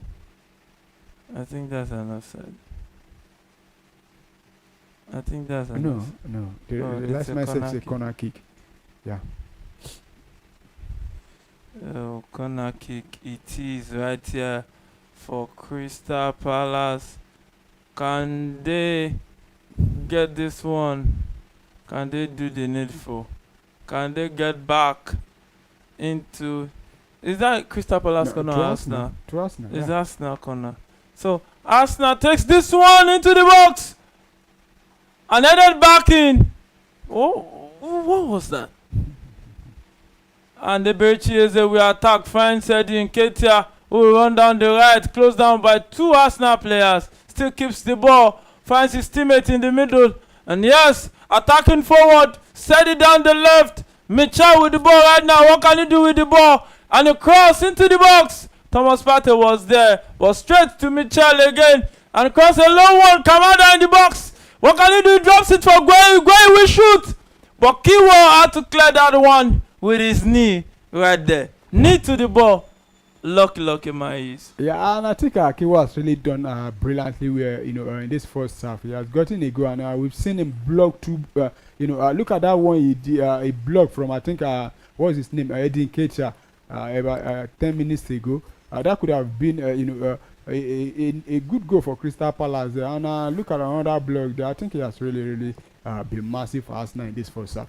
I think that's an offside. No. The last man said it's a corner kick. Yeah. Oh, corner kick. It is right here for Crystal Palace. Can they get this one? Can they do the needful? Can they get back into... Is that Crystal Palace corner or Arsenal? To Arsenal. It's Arsenal corner. So Arsenal takes this one into the box and headed back in. Oh, what was that? And the Berchiese will attack. Finds Eddie Nketiah, who will run down the right, closed down by two Arsenal players. Still keeps the ball. Finds his teammate in the middle. And yes, attacking forward. Set it down the left. Mitchell with the ball right now. What can he do with the ball? And a cross into the box. Thomas Partey was there. But straight to Mitchell again. And cross a low one. Kamada in the box. What can he do? He drops it for Gueye. Gueye will shoot. But Kiwo had to clear that one with his knee right there. Knee to the ball. Lucky my ears. Yeah, and I think Kiwa has really done brilliantly where, in this first half. He has gotten a goal, and we've seen him block two, look at that one he did, a block from, I think, what was his name, Eddie Nketiah, about 10 minutes ago. That could have been, a good goal for Crystal Palace. And look at another block there. I think he has really been massive for Arsenal in this first half.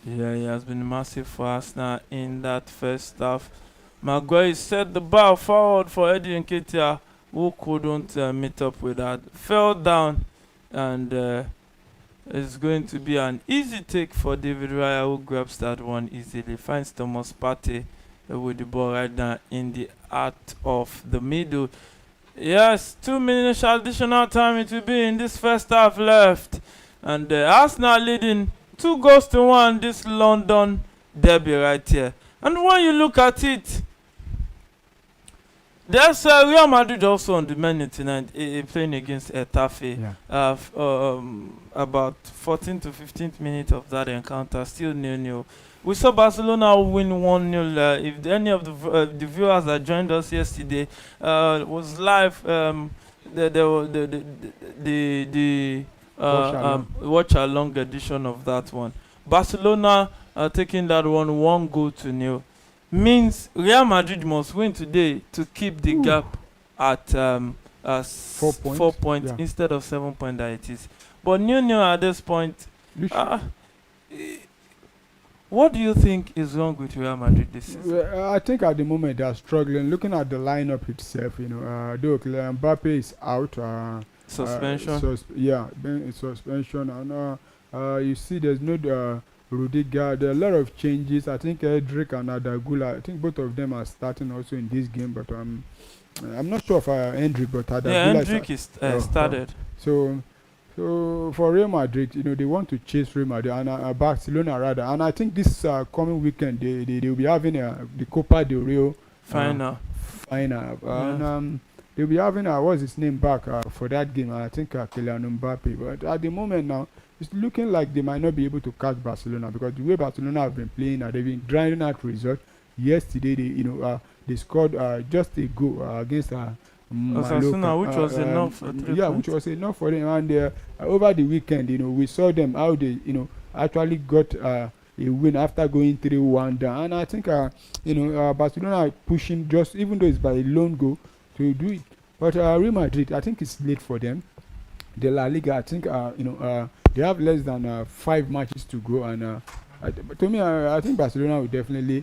Yeah, he has been massive for Arsenal in that first half. Maguire set the ball forward for Eddie Nketiah, who couldn't meet up with that. Fell down, and it's going to be an easy take for David Raya, who grabs that one easily. Finds Thomas Partey with the ball right now in the heart of the middle. Yes, 2 minutes additional time it will be in this first half left. And Arsenal leading 2-1 this London derby right here. And when you look at it, there's Real Madrid also on the menu tonight, playing against Getafe. Yeah. About 14th to 15th minute of that encounter, still 0-0. We saw Barcelona win 1-0. If any of the viewers that joined us yesterday was live, the watch along edition of that one. Barcelona taking that 1-0 means Real Madrid must win today to keep the gap at 4 points instead of 7 points that it is. But 0-0 at this point. What do you think is wrong with Real Madrid this season? I think at the moment they are struggling. Looking at the lineup itself, though Mbappe is out. Suspension. Suspension. And you see there's no Rudiger. There are a lot of changes. I think Edric and Adagula, I think both of them are starting also in this game. But I'm not sure of Hendrick, but Adagula. Yeah, Hendrick is started. So for Real Madrid, they want to chase Real Madrid and Barcelona rather. And I think this coming weekend they will be having the Copa del Rey final. And they'll be having what's his name back for that game. I think Kylian Mbappe. But at the moment now, it's looking like they might not be able to catch Barcelona because the way Barcelona have been playing, they've been grinding out results. Yesterday, they scored just a goal against Osasuna, which was enough for 3 points. Which was enough for them. And over the weekend, we saw them how they, actually got a win after going 3-1 down. And I think, Barcelona are pushing just, even though it's by a lone goal, to do it. But Real Madrid, I think it's late for them. The La Liga, I think, they have less than 5 matches to go. And to me, I think Barcelona will definitely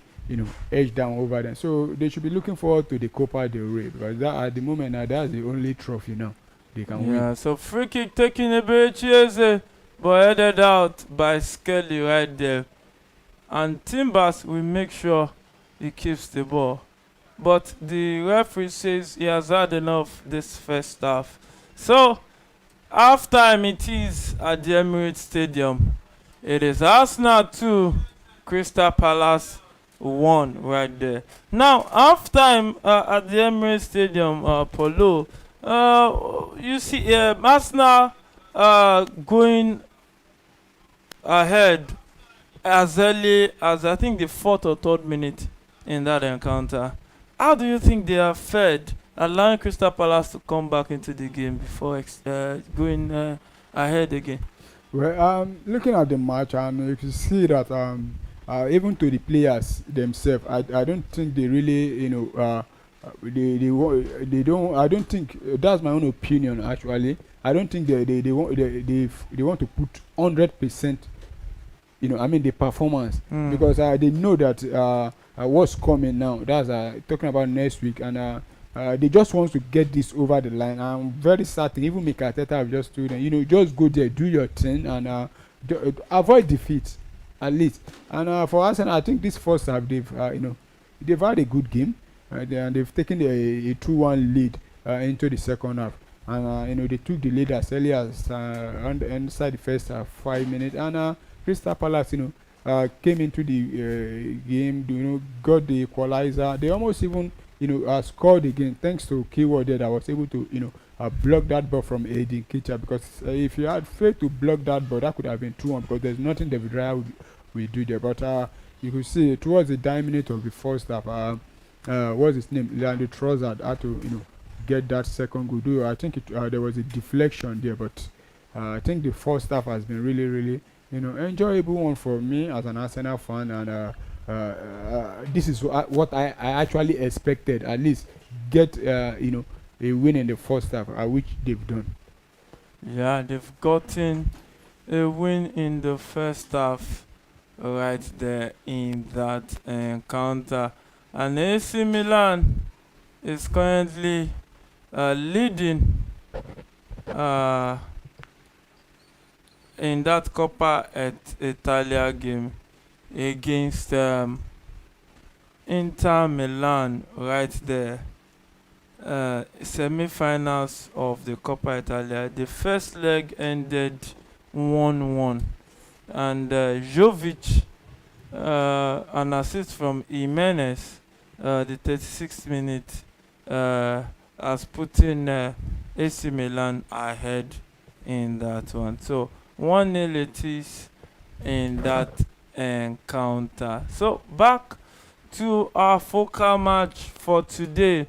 edge down over them. So they should be looking forward to the Copa del Rey because at the moment that's the only trophy now they can win. Yeah, so free kick taking a bit Chiese, but headed out by Skelly right there. And Timbers will make sure he keeps the ball. But the referee says he has had enough this first half. So, half time it is at the Emirates Stadium. It is Arsenal 2, Crystal Palace 1 right there. Now, half time at the Emirates Stadium, Polo, you see Arsenal going ahead as early as I think the 4th or 3rd minute in that encounter. How do you think they have fared, allowing Crystal Palace to come back into the game before going ahead again? Well, looking at the match, and you can see that even to the players themselves, I don't think they really, they don't. I don't think that's my own opinion. Actually, I don't think they want to put 100%. The performance because they know that what's coming now. That's talking about next week, and they just want to get this over the line. I'm very certain. Even Mikel Arteta have just told them, just go there, do your thing, and avoid defeat. at least. And for Arsenal, I think this first half they've had a good game, and they've taken a 2-1 lead into the second half. And they took the lead as early as on the inside the first 5 minutes. And Crystal Palace, came into the game, got the equalizer. They almost even, scored again thanks to Keyword there that was able to, block that ball from Aiden Kitcher. Because if you had failed to block that ball, that could have been 2-1 because there's nothing David Raya will do there. But you could see towards the 9 minutes of the first half, what's his name? Leandro Trossard had to, get that second goal. Though I think there was a deflection there, but I think the first half has been really, really, enjoyable one for me as an Arsenal fan, and this is what I actually expected. At least get a win in the first half, which they've done. Yeah, they've gotten a win in the first half right there in that encounter. And AC Milan is currently leading in that Coppa Italia game against Inter Milan right there. Semi-finals of the Coppa Italia. The first leg ended 1-1, and Jovic, an assist from Jimenez, the 36th minute, has put in AC Milan ahead in that one. So 1-0 it is in that encounter. So back to our focal match for today,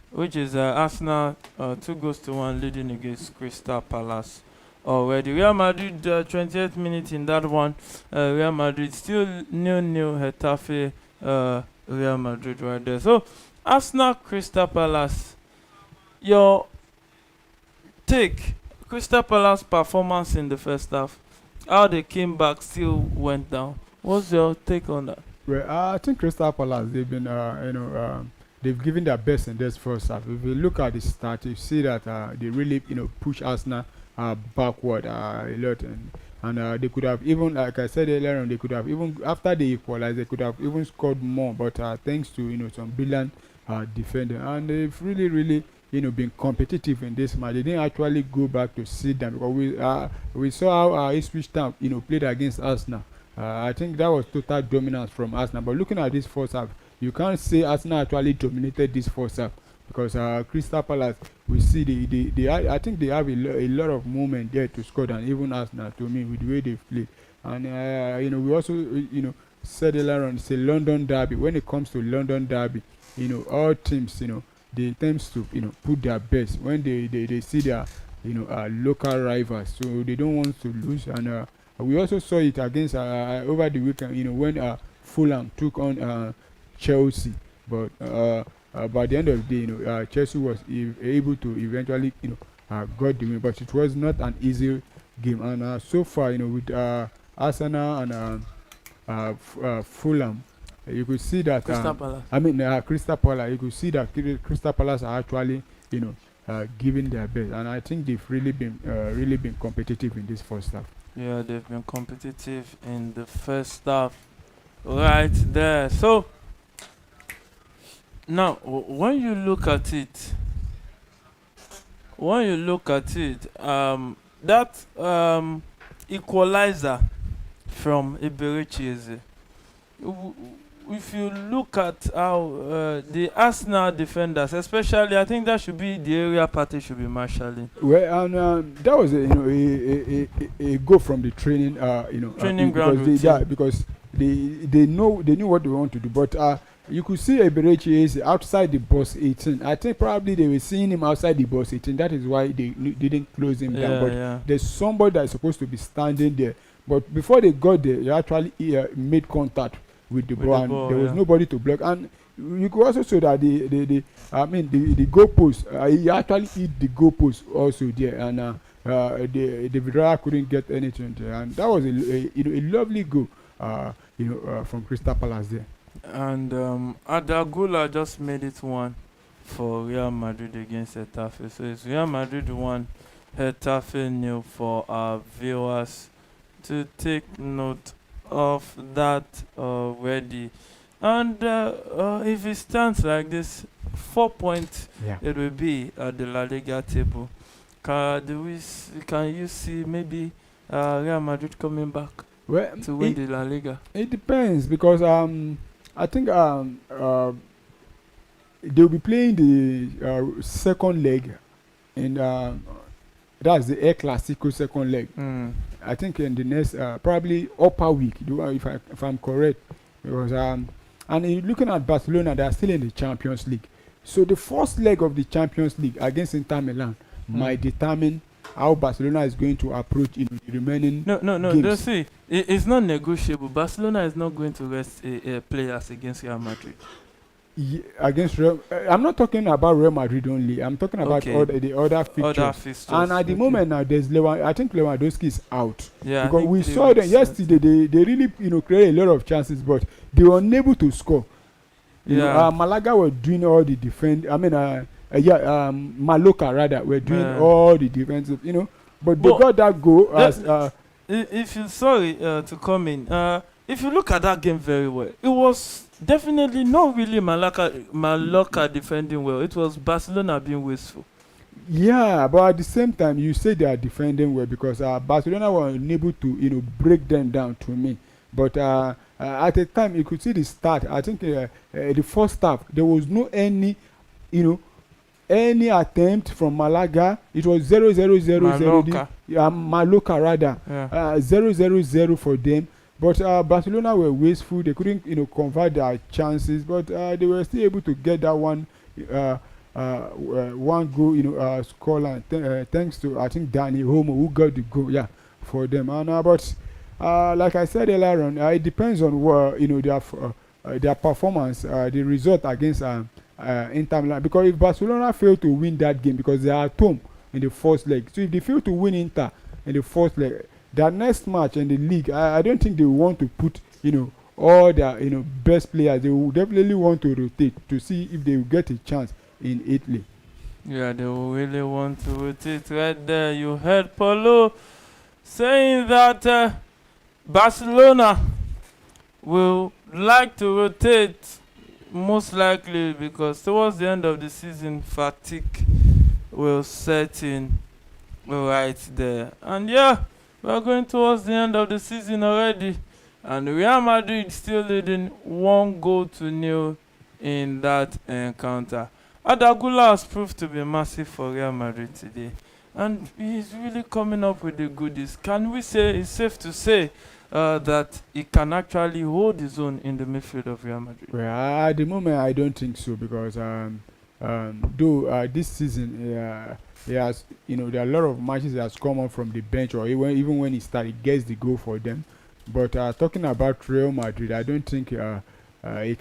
which is Arsenal 2-1 leading against Crystal Palace already. Real Madrid 28th minute in that one. Real Madrid still 0-0. Getafe Real Madrid right there. So Arsenal Crystal Palace, your take. Crystal Palace performance in the first half, how they came back still went down. What's your take on that? Well, I think Crystal Palace, they've been they've given their best in this first half. If you look at the start, you see that they really push Arsenal backward a lot, and they could have even, like I said earlier on, they could have even, after they equalized, they could have even scored more. But thanks to some brilliant defending, and they've really been competitive in this match. They didn't actually go back to sit down because we saw how Ipswich Town played against Arsenal. I think that was total dominance from Arsenal. But looking at this first half, you can't say Arsenal actually dominated this first half, because Crystal Palace, we see I think they have a lot of movement there to score than even Arsenal, to me, with the way they've played. And we also said earlier on, it's a London derby. When it comes to London derby, all teams they tend to put their best when they see their local rivals, so they don't want to lose. And we also saw it against over the weekend, when Fulham took on Chelsea, but by the end of the day, Chelsea was able to eventually got the win, but it was not an easy game. And so far, with Arsenal and Fulham, you could see that Crystal Palace. Crystal Palace. You could see that Crystal Palace are actually giving their best, and I think they've really been competitive in this first half. Yeah, they've been competitive in the first half, right there. So now, when you look at it, that equalizer from Eberechi, if you look at how the Arsenal defenders, especially, I think that should be the area party should be marshalling. Well, and that was a go from the training training ground, because they knew what they want to do, but you could see Eberechi is outside the box 18. I think probably they were seeing him outside the box 18. That is why they didn't close him down. But there's somebody that is supposed to be standing there. But before they got there, they actually made contact with the ball, and there was nobody to block. And you could also see that the goalpost, he actually hit the goalpost also there, and the Vidra couldn't get anything there. And that was a lovely goal, from Crystal Palace there. And Adagula just made it 1 for Real Madrid against Getafe. So it's Real Madrid 1, Getafe 0 for our viewers to take note of that already. And if it stands like this, 4 points Yeah. it will be at the La Liga table. Can you see maybe Real Madrid coming back Well, to win the La Liga? it depends because I think they'll be playing the second leg in that's the El Clasico second leg. Mm. I think in the next probably upper week, if I'm correct, because and looking at Barcelona, they are still in the Champions League. So the first leg of the Champions League against Inter Milan might determine how Barcelona is going to approach the remaining No, games. don't see. It's not negotiable. Barcelona is not going to rest players against Real Madrid. Against Real, I'm not talking about Real Madrid only. I'm talking about Okay. the other fixtures. Other fixtures. And at the moment now, there's I think Lewandowski is out. Yeah, Because we saw them yesterday. They really created a lot of chances, but they were unable to score. Malaga were doing all the defend. I mean, Maloka rather were doing all the defensive. But they got that goal as. If you sorry to come in, if you look at that game very well, it was definitely not really Mallorca defending well. It was Barcelona being wasteful. Yeah, but at the same time, you say they are defending well because Barcelona were unable to break them down to me. But at the time, you could see the start. I think the first half there was no any attempt from Malaga. It was 0-0-0-0. Mallorca rather. 0-0-0 for them. But Barcelona were wasteful. They couldn't convert their chances, but they were still able to get that one goal scoreline thanks to I think Dani Olmo who got the goal for them. And but like I said earlier on, it depends on their performance, the result against Inter Milan. Because if Barcelona fail to win that game because they are at home in the first leg, so if they fail to win Inter in the first leg, that next match in the league, I don't think they want to put all their best players. They will definitely want to rotate to see if they will get a chance in Italy. Yeah, they will really want to rotate right there. You heard Paulo saying that Barcelona will like to rotate most likely because towards the end of the season fatigue will set in right there. And we are going towards the end of the season already, and Real Madrid still leading 1-0 in that encounter. Adagula has proved to be massive for Real Madrid today, and he's really coming up with the goodies. Can we say it's safe to say that he can actually hold his own in the midfield of Real Madrid? Well, at the moment, I don't think so because though this season, he has, there are a lot of matches that has come on from the bench, or even when he started, he gets the goal for them. But talking about Real Madrid, I don't think he can. I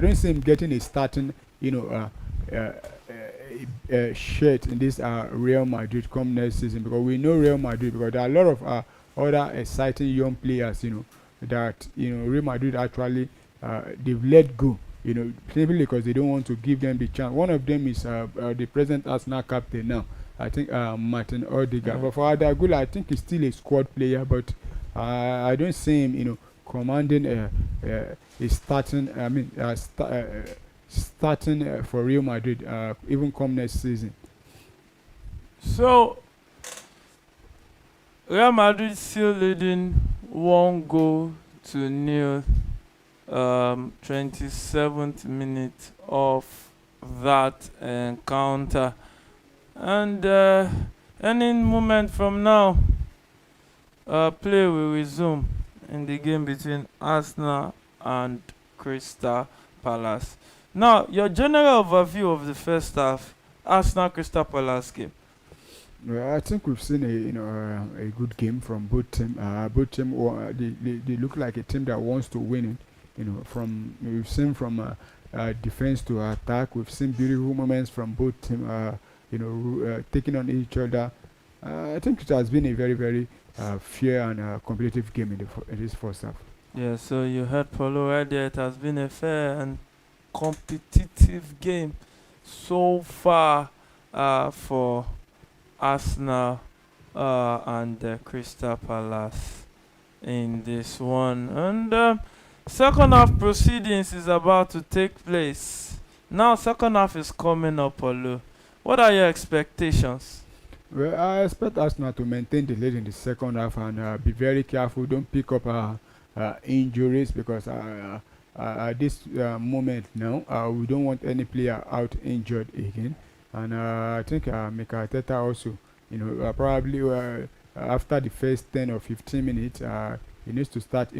don't see him getting a starting, shirt in this Real Madrid come next season, because we know Real Madrid, because there are a lot of other exciting young players, that Real Madrid actually they've let go. Simply because they don't want to give them the chance. One of them is the present Arsenal captain now. I think Martin Odegaard. But for Adagula, I think he's still a squad player, but I don't see him, commanding a starting. Starting for Real Madrid, even come next season. So Real Madrid still leading 1-0. 27th minute of that encounter, and any moment from now play will resume in the game between Arsenal and Crystal Palace. Now, your general overview of the first half Arsenal Crystal Palace game. Well, I think we've seen a good game from both teams. They look like a team that wants to win it. We've seen from defense to attack. We've seen beautiful moments from both teams. Taking on each other. I think it has been a very, very fair and competitive game in this first half. Yeah. So you heard Paulo right there. It has been a fair and competitive game so far for Arsenal and Crystal Palace. in this one. And second half proceedings is about to take place. Now, second half is coming up, Olu. What are your expectations? Well, I expect Arsenal to maintain the lead in the second half and be very careful. Don't pick up injuries because at this moment now, we don't want any player out injured again. And I think Mikel Arteta also, probably after the first 10 or 15 minutes, he needs to start,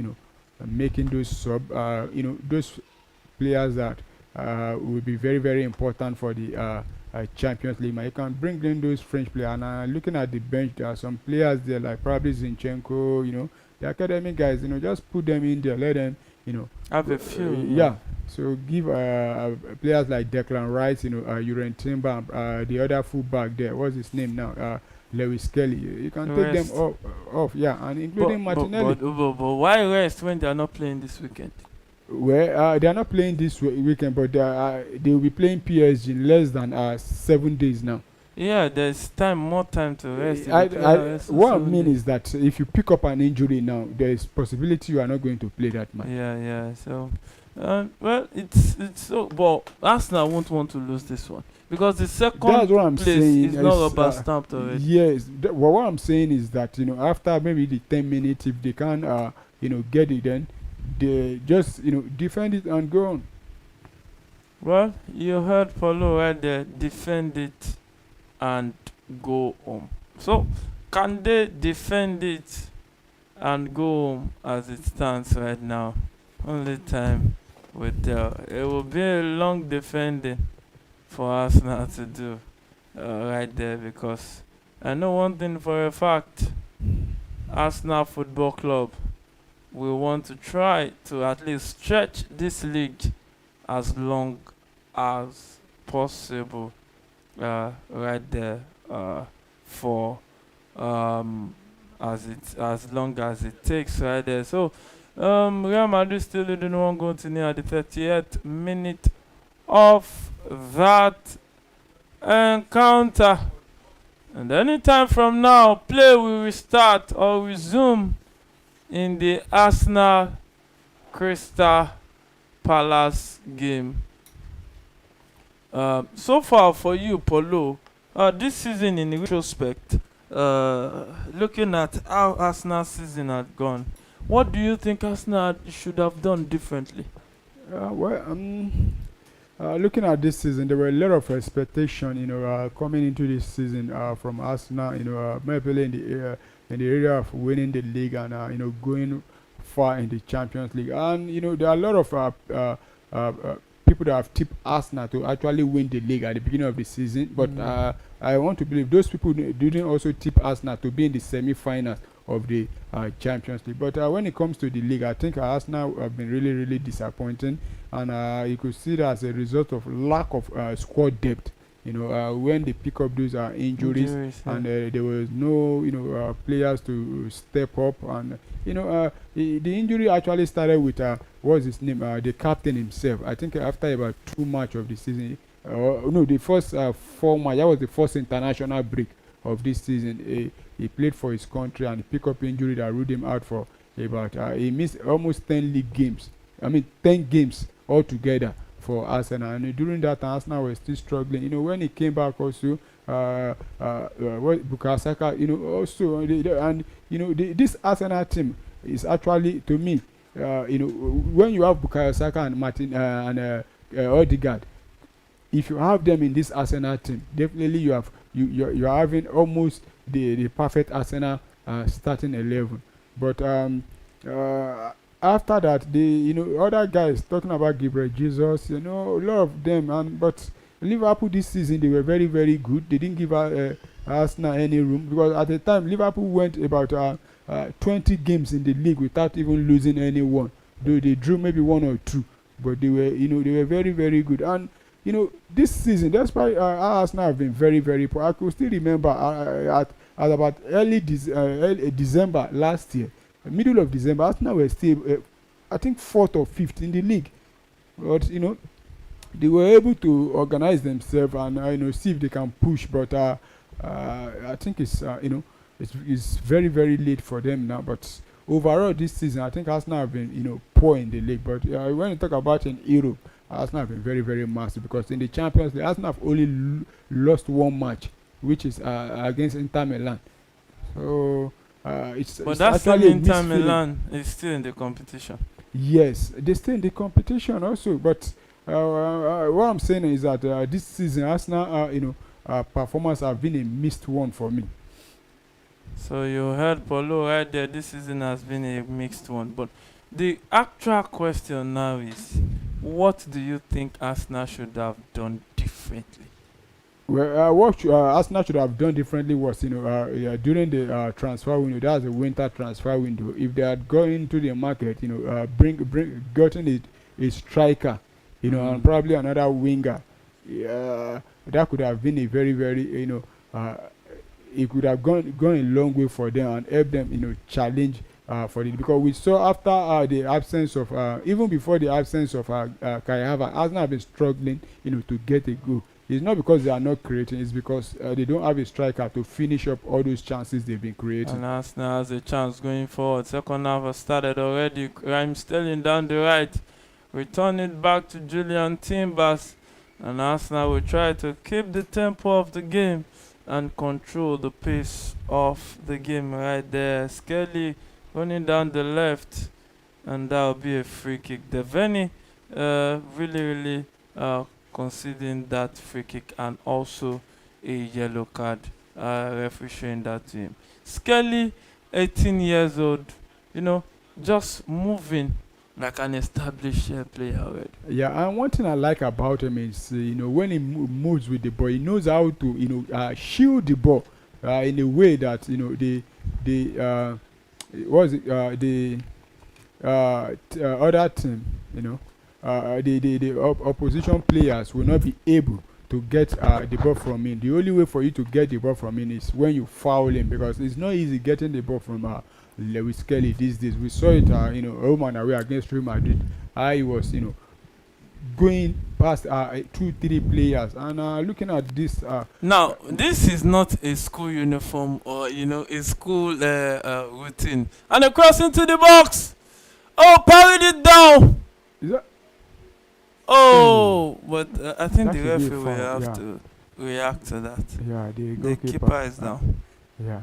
making those those players that will be very, very important for the Champions League. You can bring in those French players. And looking at the bench, there are some players there like probably Zinchenko, the academic guys. Just put them in there, let them, Have a few. yeah. So give players like Declan Rice, Uren Timber, the other fullback there. What's his name now? Lewis Kelly. You can take them off, yeah, and including Martinelli. But why rest when they are not playing this weekend? Well, they are not playing this weekend, but they will be playing PSG in less than 7 days now. Yeah, there's more time to rest. What I mean is that if you pick up an injury now, there is possibility you are not going to play that match. Yeah. So, well, it's so. But Arsenal won't want to lose this one because the second That's what I'm place saying. is not rubber stamped already. Yes. What I'm saying is that after maybe the 10 minutes, if they can get it, then they just defend it and go on. Well, you heard Paulo right there. Defend it and go home. So, can they defend it and go home as it stands right now? Only time will tell. It will be a long defending for Arsenal to do right there, because I know one thing for a fact: Arsenal Football Club will want to try to at least stretch this league as long as possible. Right there, for as long as it takes right there. So Real Madrid still leading 1 goal to nil at the 30th minute of that encounter. And anytime from now, play will restart or resume in the Arsenal Crystal Palace game. So far for you, Paulo, this season in retrospect, looking at how Arsenal's season had gone, what do you think Arsenal should have done differently? Looking at this season, there were a lot of expectation, coming into this season from Arsenal, maybe in the area of winning the league and going far in the Champions League. And there are a lot of people that have tipped Arsenal to actually win the league at the beginning of the season, but I want to believe those people didn't also tip Arsenal to be in the semi-finals of the Champions League. But when it comes to the league, I think Arsenal have been really, really disappointing, and you could see that as a result of lack of squad depth. When they pick up those injuries, yeah. And there was no players to step up, and the injury actually started with what's his name, the captain himself. I think after about 2 matches of the season, the first 4 matches, that was the first international break of this season. He played for his country and he picked up injury that ruled him out for about he missed almost 10 league games. 10 games altogether for Arsenal, and during that time Arsenal was still struggling. When he came back also, Bukayo Saka, also, and this Arsenal team is actually, to me, when you have Bukayo Saka and Martin and Odegaard, if you have them in this Arsenal team, definitely you are having almost the perfect Arsenal starting 11. But after that, the other guys talking about Gabriel Jesus, a lot of them, but Liverpool this season, they were very, very good. They didn't give Arsenal any room, because at the time Liverpool went about 20 games in the league without even losing anyone. Though they drew maybe 1 or 2, but they were very, very good. And this season, that's why Arsenal have been very, very poor. I could still remember at about early December last year, middle of December, Arsenal were still, I think, 4th or 5th in the league. But they were able to organize themselves and see if they can push. But I think it's very, very late for them now. But overall this season, I think Arsenal have been, poor in the league. But when you talk about in Europe, Arsenal have been very, very massive, because in the Champions League, Arsenal have only lost one match, which is against Inter Milan. So But it's that same actually a Inter mixed feeling. Milan is still in the competition. Yes, they stay in the competition also. But what I'm saying is that this season, Arsenal, performance have been a mixed one for me. So you heard Paulo right there. This season has been a mixed one. But the actual question now is, what do you think Arsenal should have done differently? Well, what Arsenal should have done differently was, during the transfer window, that's the winter transfer window. If they had gone into the market, gotten a striker, and probably another winger, that could have been a very, very, it could have gone a long way for them and help them, challenge for it. Because we saw after the absence of, even before the absence of Kai Havertz, Arsenal have been struggling, to get a goal. It's not because they are not creating, it's because they don't have a striker to finish up all those chances they've been creating. And Arsenal has a chance going forward. Second half has started already. Raheem Sterling down the right. Return it back to Julian Timbers. And Arsenal will try to keep the tempo of the game and control the pace of the game right there. Skelly running down the left. And that will be a free kick. Deveni really conceding that free kick, and also a yellow card. Referee showing that to him. Skelly, 18 years old, just moving like an established player already. Yeah, and one thing I like about him is, when he moves with the ball, he knows how to, shield the ball in a way that, other team, the opposition players will not be able to get the ball from him. The only way for you to get the ball from him is when you foul him, because it's not easy getting the ball from Lewis Kelly these days. We saw it, home and away against Real Madrid. He was, going past 2-3 players, and looking at this. Now, this is not a school uniform or a school routine. And a cross into the box. Oh, parried it down. Is that? But I think That the should be a referee will foul, have to react to that. Yeah, the The goalkeeper keeper is down. Yeah.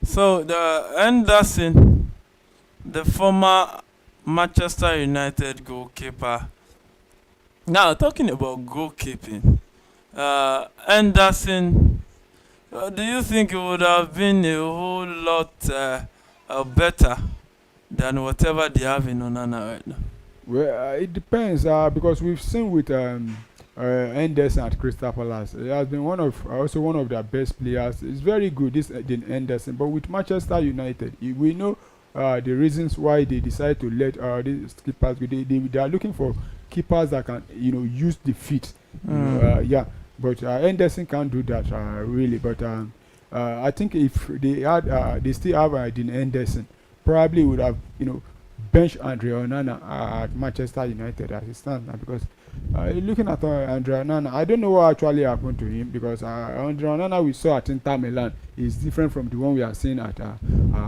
So the Anderson, the former Manchester United goalkeeper. Now talking about goalkeeping, Anderson, do you think it would have been a whole lot better than whatever they have in Onana right now? Well, it depends, because we've seen with Anderson at Crystal Palace. He has been also one of their best players. It's very good, this Anderson. But with Manchester United, we know the reasons why they decide to let these keepers go. They are looking for keepers that can use the feet. Yeah, but Anderson can't do that really. But I think if they still have Dean Anderson, probably would have bench Andre Onana at Manchester United as it stands now, because looking at Andre Onana, I don't know what actually happened to him, because Andre Onana we saw at Inter Milan is different from the one we are seeing at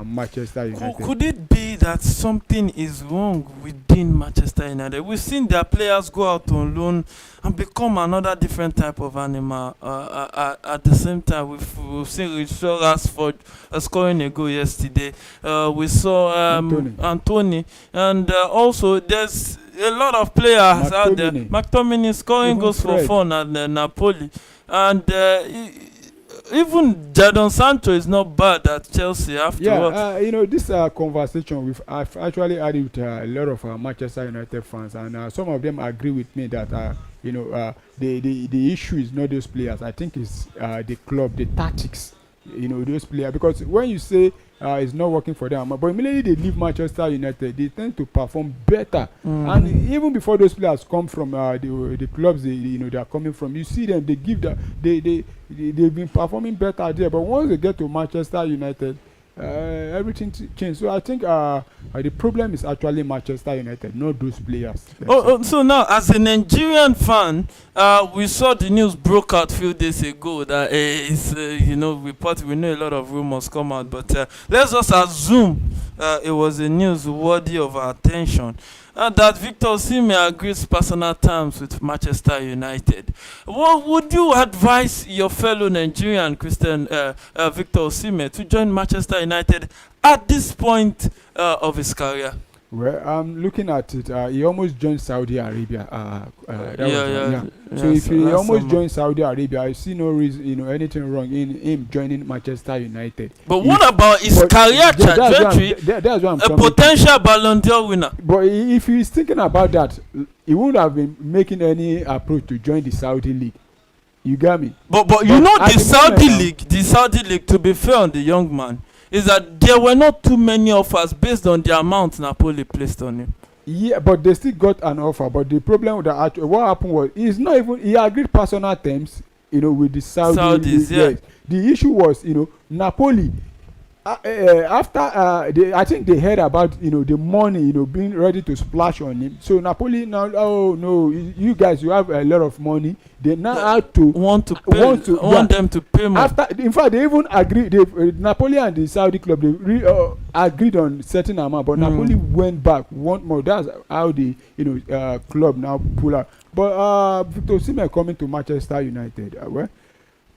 Manchester United. Could it be that something is wrong within Manchester United? We've seen their players go out on loan and become another different type of animal. At the same time, we've seen Rashford scoring a goal yesterday. We saw Anthony, and also there's a lot of players out there. McTominay scoring goals for fun at Napoli, and even Jadon Sancho is not bad at Chelsea afterwards. This conversation I've actually had with a lot of Manchester United fans, and some of them agree with me that the issue is not those players. I think it's the club, the tactics. Those players, because when you say it's not working for them, but immediately they leave Manchester United, they tend to perform better. And even before those players come from the clubs they are coming from, you see them, they've been performing better there. But once they get to Manchester United, everything changed. So I think the problem is actually Manchester United, not those players. So now, as a Nigerian fan, we saw the news broke out a few days ago that it's, we know a lot of rumors come out, but let's just assume it was a news worthy of our attention. That Victor Osimhen agrees personal terms with Manchester United. What would you advise your fellow Nigerian Christian Victor Osimhen to join Manchester United at this point of his career? Well, I'm looking at it. He almost joined Saudi Arabia. So if he almost joined Saudi Arabia, I see no reason, anything wrong in him joining Manchester United. But what about his career trajectory? That's what I'm a potential Ballon d'Or winner. But if he's thinking about that, he wouldn't have been making any approach to join the Saudi league. You got me? But the Saudi league, to be fair on the young man, is that there were not too many offers based on the amount Napoli placed on him. Yeah, but they still got an offer. But the problem with what happened was he agreed personal terms, with the Saudis. Yeah. The issue was, Napoli. After I think they heard about the money being ready to splash on him. So Napoli now, oh no, you guys, you have a lot of money. They now have to want them to pay more. After, in fact, they even agreed. Napoli and the Saudi club, they agreed on certain amount, but Napoli went back, want more. That's how the club now pull out. But Victor Osimhen coming to Manchester United, well,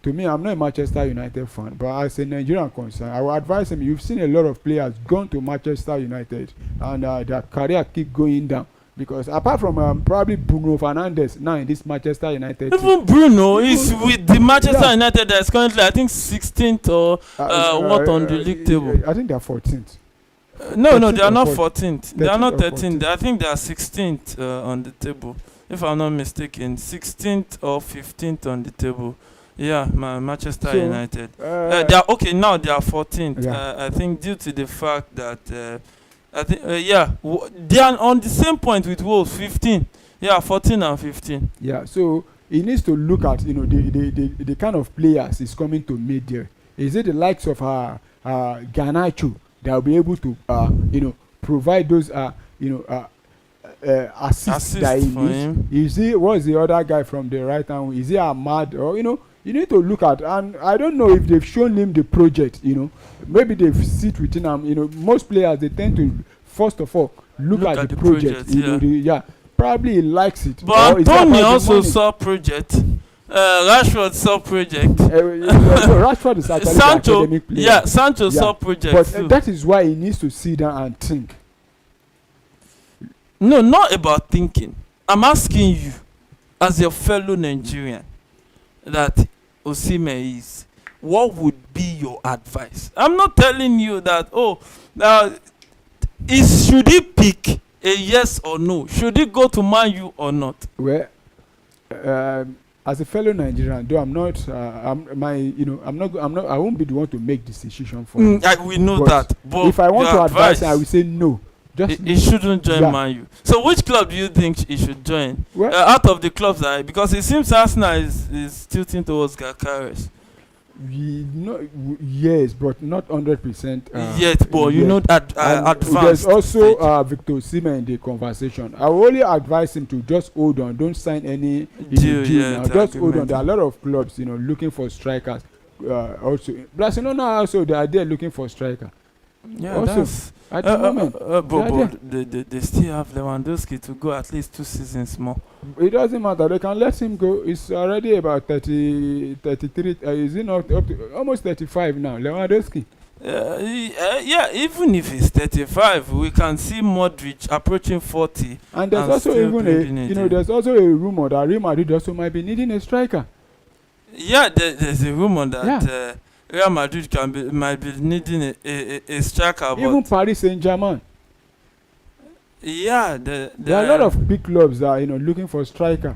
to me, I'm not a Manchester United fan, but as a Nigerian concern, I would advise him. You've seen a lot of players gone to Manchester United, and their career keep going down. Because apart from probably Bruno Fernandes now in this Manchester United even team, Bruno is with the Manchester United that is currently, I think, 16th or on the league table. I think they are 14th. No, they are not 14th. They are not 13th. I think they are 16th on the table, if I'm not mistaken. 16th or 15th on the table. Yeah, Manchester United. They are okay now. They are 14th. Yeah. I think due to the fact that they are on the same point with Wolves, 15. Yeah, 14 and 15. Yeah, so he needs to look at the kind of players he's coming to meet there. Is it the likes of Garnacho that will be able to provide those assists that he needs? Is he what's the other guy from the right hand? Is he Ahmad or you need to look at, and I don't know if they've shown him the project, maybe they've sit with him, most players, they tend to, first of all, look at the project, probably he likes it. But Antonio also saw project, Rashford saw project. Rashford is actually Sancho, the academic player. Yeah, Sancho saw project but too. That is why he needs to sit down and think. No, not about thinking. I'm asking you, as your fellow Nigerian, that Osimhen is, what would be your advice? I'm not telling you that should he pick a yes or no? Should he go to Man U or not? Well, as a fellow Nigerian, though I'm not, I won't be the one to make this decision for him. We know that. But if I want to advise, I will say no. He shouldn't join Man U. So which club do you think he should join? Well, out of the clubs, because it seems Arsenal is tilting towards Gyökeres. Yes, but not 100%. Yet, but you know that advanced. There's also Victor Osimhen in the conversation. I will only advise him to just hold on. Don't sign any deal now. Just hold on. There are a lot of clubs, looking for strikers. Also, Barcelona also they are there looking for striker. Yeah, also, that's at the moment. But they still have Lewandowski to go at least 2 seasons more. It doesn't matter. They can let him go. It's already about 30, 33. Is he not up to almost 35 now? Lewandowski. Yeah, even if he's 35, we can see Modric approaching 40. And there's also even there's also a rumor that Real Madrid also might be needing a striker. Yeah, there's a rumor that Real Madrid might be needing a striker. Even Paris Saint-Germain. Yeah, there are a lot of big clubs that are looking for a striker.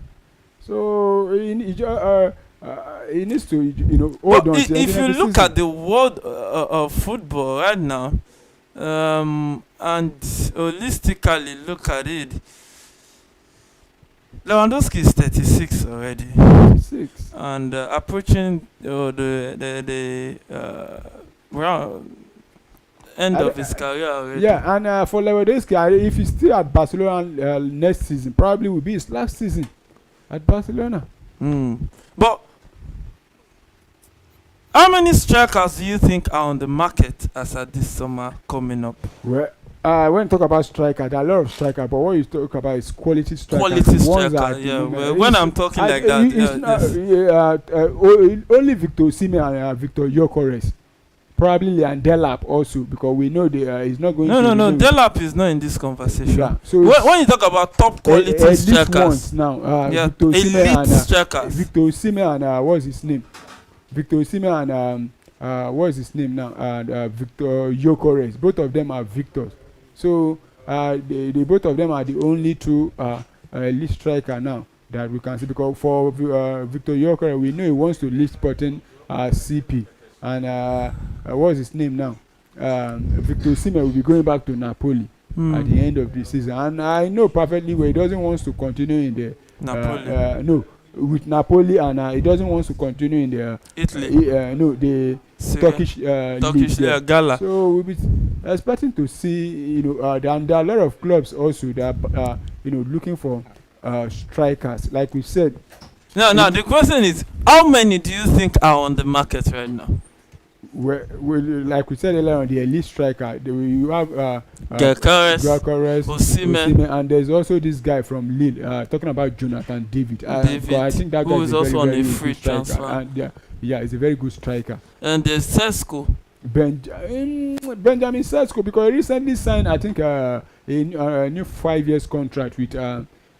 So he needs to hold on. If you look at the world of football right now, and holistically look at it, Lewandowski is 36 already. 36. And approaching end of his career already. Yeah, and for Lewandowski, if he's still at Barcelona next season, probably will be his last season at Barcelona. But how many strikers do you think are on the market as at this summer coming up? Well, when you talk about striker, there are a lot of strikers, but what you talk about is quality strikers. Quality striker, yeah. Well, when I'm talking like that, only Victor Osimhen and Victor Gyökeres, probably Delap also, because we know he's not going. No. Delap is not in this conversation. Yeah. So when you talk about top quality strikers, now, yeah, Victor Osimhen elite strikers. Victor Osimhen and what's his name? Victor Osimhen and what's his name now? And Victor Gyökeres. Both of them are victors. So they both of them are the only two elite striker now that we can see. Because for Victor Gyökeres, we know he wants to leave Sporting CP. And what's his name now? Victor Osimhen will be going back to Napoli at the end of the season. And I know perfectly well he doesn't want to continue in the Napoli. With Napoli, and he doesn't want to continue in the Italy. The Turkish league. Gala. So we'll be expecting to see, and there are a lot of clubs also that are, looking for strikers. Like we said. Now the question is, how many do you think are on the market right now? Well, like we said earlier on, the elite striker, you have Gyökeres, Osimhen, and there's also this guy from Lille, talking about Jonathan David. I think that guy is also on a free transfer. And yeah, he's a very good striker. And there's Sesko. Benjamin Sesko, because he recently signed, I think, a new 5 years contract with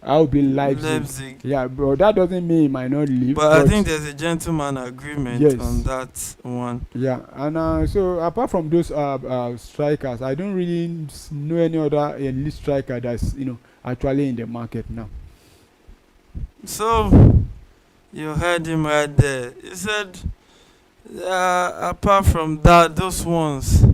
RB Leipzig. Yeah, but that doesn't mean he might not leave. But I think there's a gentleman agreement on that one. Yeah, and so apart from those strikers, I don't really know any other elite striker that's actually in the market now. So you heard him right there. He said, apart from that, those ones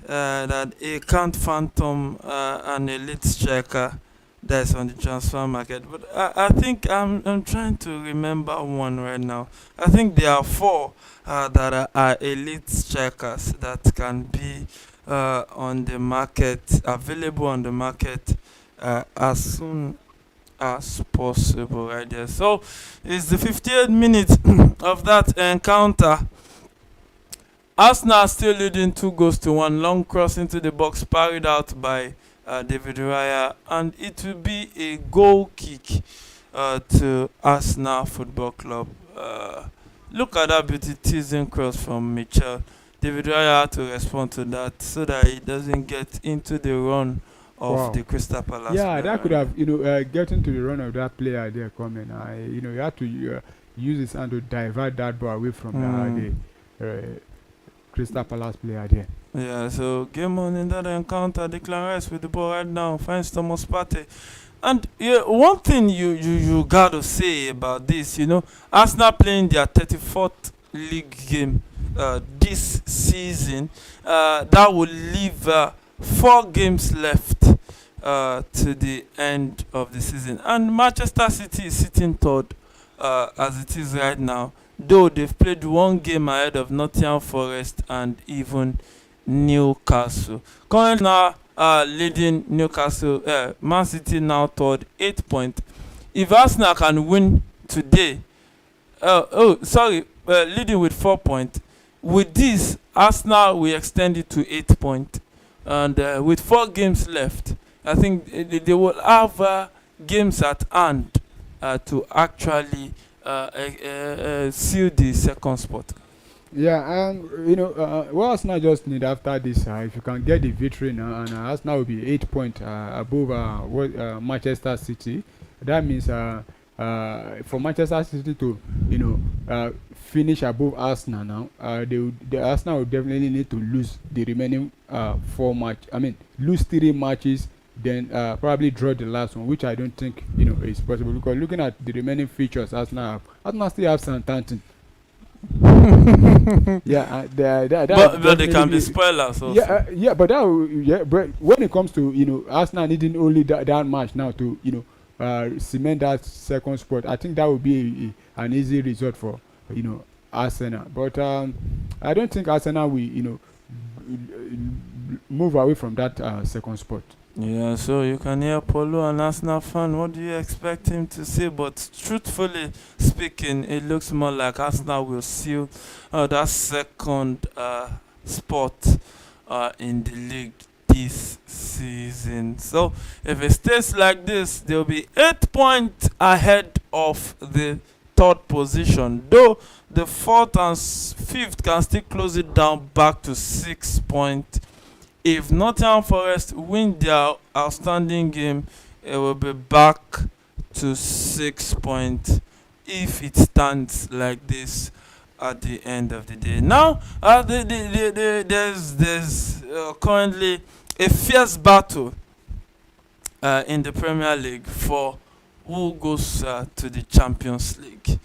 that a Count Phantom, an elite striker that's on the transfer market. But I think I'm trying to remember one right now. I think there are 4 that are elite strikers that can be on the market, available on the market as soon as possible right there. So it's the 58th minute of that encounter. Arsenal still leading 2-1. Long cross into the box, parried out by David Raya, and it will be a goal kick to Arsenal Football Club. Look at that beauty teasing cross from Mitchell. David Raya had to respond to that so that he doesn't get into the run of the Crystal Palace. Yeah, that could have get into the run of that player there coming. You had to use his hand to divert that ball away from the Crystal Palace player there. Yeah, so game on in that encounter. Declan Rice with the ball right now, finds Thomas Partey. And one thing you gotta say about this, Arsenal playing their 34th league game this season, that will leave 4 games left to the end of the season. And Manchester City is sitting third as it is right now, though they've played 1 game ahead of Nottingham Forest and even Newcastle. Currently now leading Newcastle, Man City now third, 8 points. If Arsenal can win today, leading with 4 points. With this, Arsenal will extend it to 8 points, and with 4 games left, I think they will have games at hand to actually seal the second spot. Yeah, what Arsenal just need after this, if you can get the victory now, and Arsenal will be 8 points above Manchester City. That means for Manchester City to finish above Arsenal now, the Arsenal will definitely need to lose the remaining 4 matches. I mean, lose 3 matches, then probably draw the last one, which I don't think is possible, because looking at the remaining features Arsenal still have Southampton. Yeah, but they can be spoilers also. But when it comes to Arsenal needing only that match now to cement that second spot, I think that would be an easy result for Arsenal. But I don't think Arsenal will move away from that second spot. Yeah, so you can hear Polo, an Arsenal fan. What do you expect him to say? But truthfully speaking, it looks more like Arsenal will seal that second spot in the league this season. So if it stays like this, they'll be 8 points ahead of the third position. Though the fourth and fifth can still close it down back to 6 points. If Nottingham Forest win their outstanding game, it will be back to 6 points if it stands like this at the end of the day. Now, there's currently a fierce battle in the Premier League for who goes to the Champions League.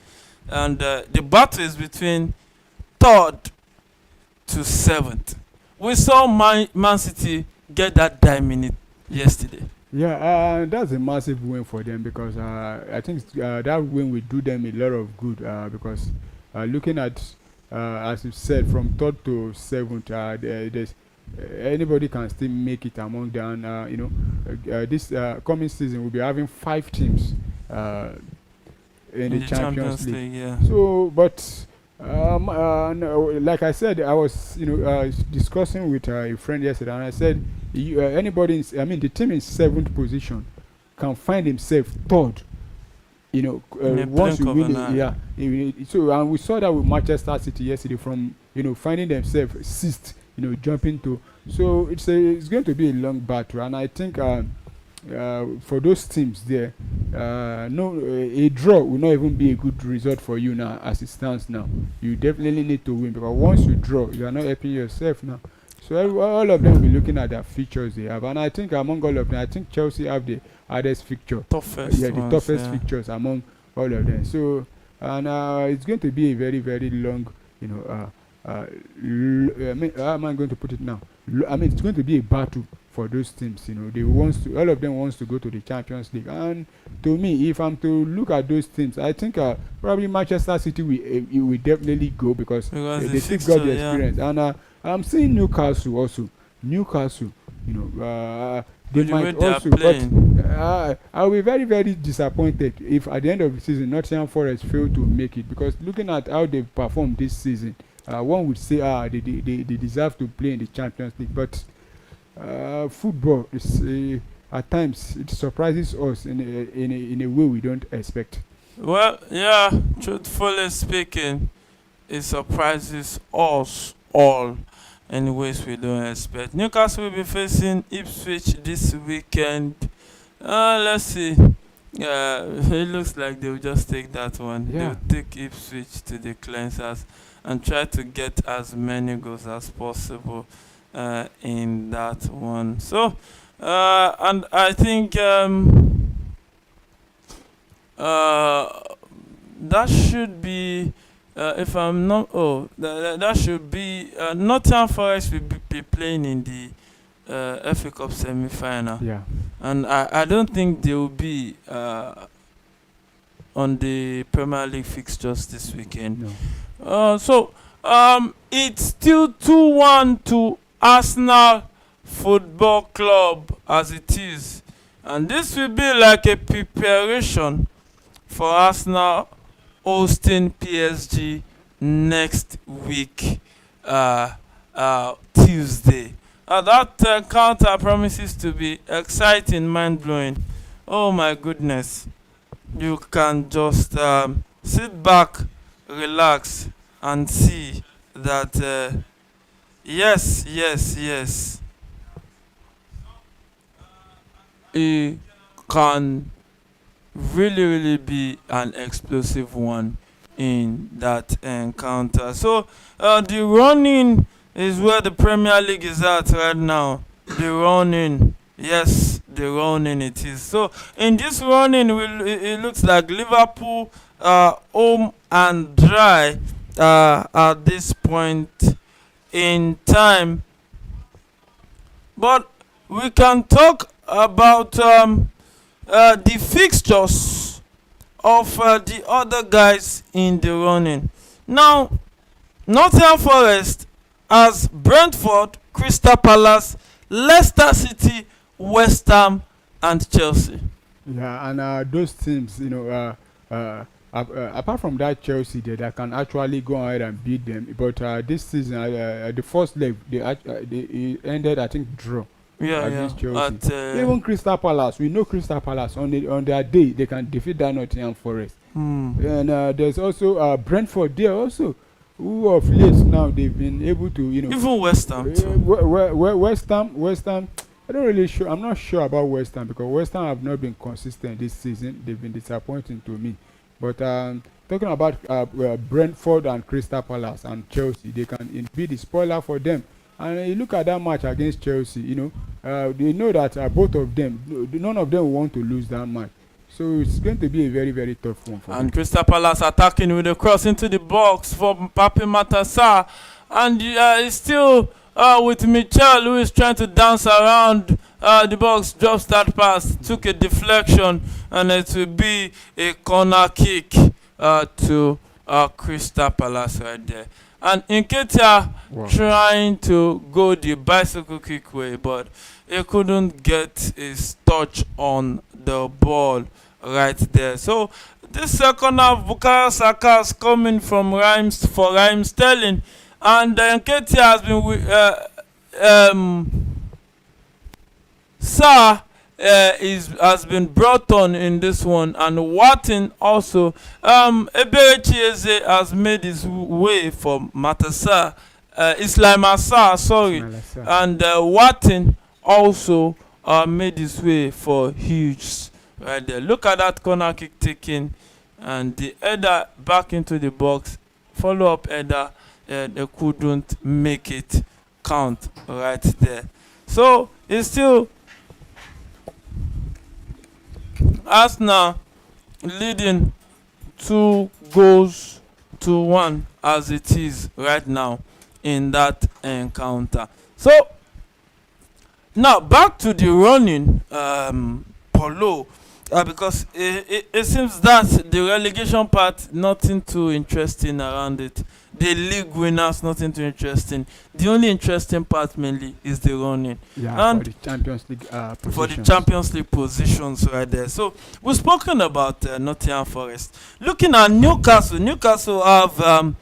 And the battle is between third to seventh. We saw Man City get that minute yesterday. Yeah, that's a massive win for them because I think that win will do them a lot of good because looking at, as you said, from third to seventh, there's anybody can still make it among them. This coming season we'll be having 5 teams in the Champions League. Yeah. So, but no, like I said, I was discussing with a friend yesterday, and I said, anybody, the team in 7th position can find himself third. Once you win it, yeah. So, and we saw that with Manchester City yesterday, from finding themselves 6th, jumping to. So it's going to be a long battle, and I think for those teams there, a draw will not even be a good result for you now as it stands now. You definitely need to win, because once you draw, you are not helping yourself now. So all of them will be looking at the features they have, and I think among all of them, I think Chelsea have the hardest fixture. The toughest fixtures among all of them. So, and it's going to be a very, very long, how am I going to put it now? It's going to be a battle for those teams. All of them wants to go to the Champions League. And to me, if I'm to look at those teams, I think probably Manchester City will definitely go, because they still got the experience. And I'm seeing Newcastle also. They might also, but I'll be very, very disappointed if at the end of the season Nottingham Forest fail to make it, because looking at how they've performed this season, one would say they deserve to play in the Champions League. But football is at times it surprises us in a way we don't expect. Well, yeah, truthfully speaking, it surprises us all in ways we don't expect. Newcastle will be facing Ipswich this weekend. Let's see. It looks like they'll just take that one. Yeah. They'll take Ipswich to the cleansers and try to get as many goals as possible in that one. So, and I think that should be, if I'm not, that should be, Nottingham Forest will be playing in the FA Cup semi-final. Yeah. And I don't think they will be on the Premier League fixtures this weekend. No. So it's still 2-1 to Arsenal Football Club as it is. And this will be like a preparation for Arsenal hosting PSG next week, Tuesday. That encounter promises to be exciting, mind-blowing. Oh my goodness. You can just sit back, relax, and see that yes, it can really be an explosive one in that encounter. So the running is where the Premier League is at right now. The running, yes, the running it is. So in this running, it looks like Liverpool home and dry at this point in time. But we can talk about the fixtures of the other guys in the running. Now, Nottingham Forest has Brentford Crystal Palace, Leicester City, West Ham, and Chelsea. Yeah, and those teams, apart from that Chelsea, that can actually go ahead and beat them. But this season, the first leg, they ended, I think, draw Yeah, against yeah. Chelsea. Even Crystal Palace, we know Crystal Palace on their day they can defeat that Nottingham Forest. And there's also Brentford there also, who of late now they've been able to, even West Ham too. West Ham. I'm not sure about West Ham because West Ham have not been consistent this season. They've been disappointing to me. But talking about Brentford and Crystal Palace and Chelsea, they can be the spoiler for them. And you look at that match against Chelsea, they know that both of them, none of them want to lose that match. So it's going to be a very, very tough one for them. And Crystal Palace attacking with a cross into the box for Pape Matar. And it's still with Michel, who is trying to dance around the box, drops that pass, took a deflection, and it will be a corner kick to Crystal Palace right there. And Nketiah trying to go the bicycle kick way, but he couldn't get his touch on the ball right there. So this second half, Bukayo Saka is coming from Raheem Sterling, and Nketiah has been has been brought on in this one, and Watin also. Eberechi Eze has made his way for Matasa, Islam Assar, sorry, and Watin also made his way for Hughes right there. Look at that corner kick taken, and the header back into the box. Follow up header, they couldn't make it count right there. So it's still Arsenal leading 2-1 as it is right now in that encounter. So now back to the running, Paulo, because it seems that the relegation part, nothing too interesting around it. The league winners, nothing too interesting. The only interesting part mainly is the running. Yeah, and for the Champions League positions. For the Champions League positions right there. So we've spoken about Nottingham Forest. Looking at Newcastle have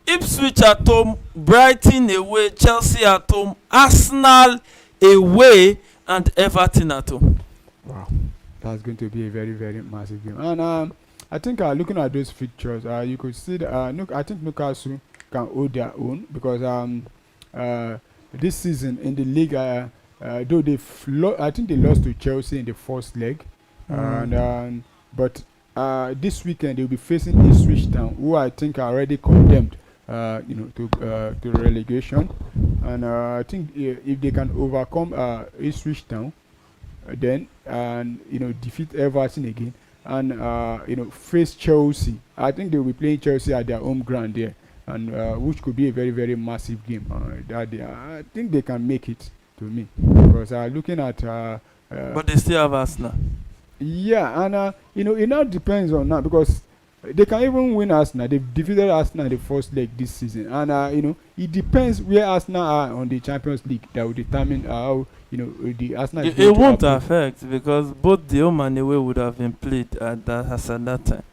Ipswich at home, Brighton away, Chelsea at home, Arsenal away, and Everton at home. Wow, that's going to be a very, very massive game. And I think looking at those fixtures, you could see that I think Newcastle can hold their own because this season in the league, though I think they lost to Chelsea in the first leg, but this weekend they'll be facing Ipswich Town, who I think are already condemned, to relegation. And I think if they can overcome Ipswich Town, then defeat Everton again, and face Chelsea. I think they'll be playing Chelsea at their home ground there, and which could be a very, very massive game. I think they can make it, to me, because looking at but they still have Arsenal. Yeah, and it now depends on that, because they can even win Arsenal. They've defeated Arsenal in the first leg this season, and it depends where Arsenal are on the Champions League. That will determine how the Arsenal. It won't affect, because both the home and away would have been played at that time.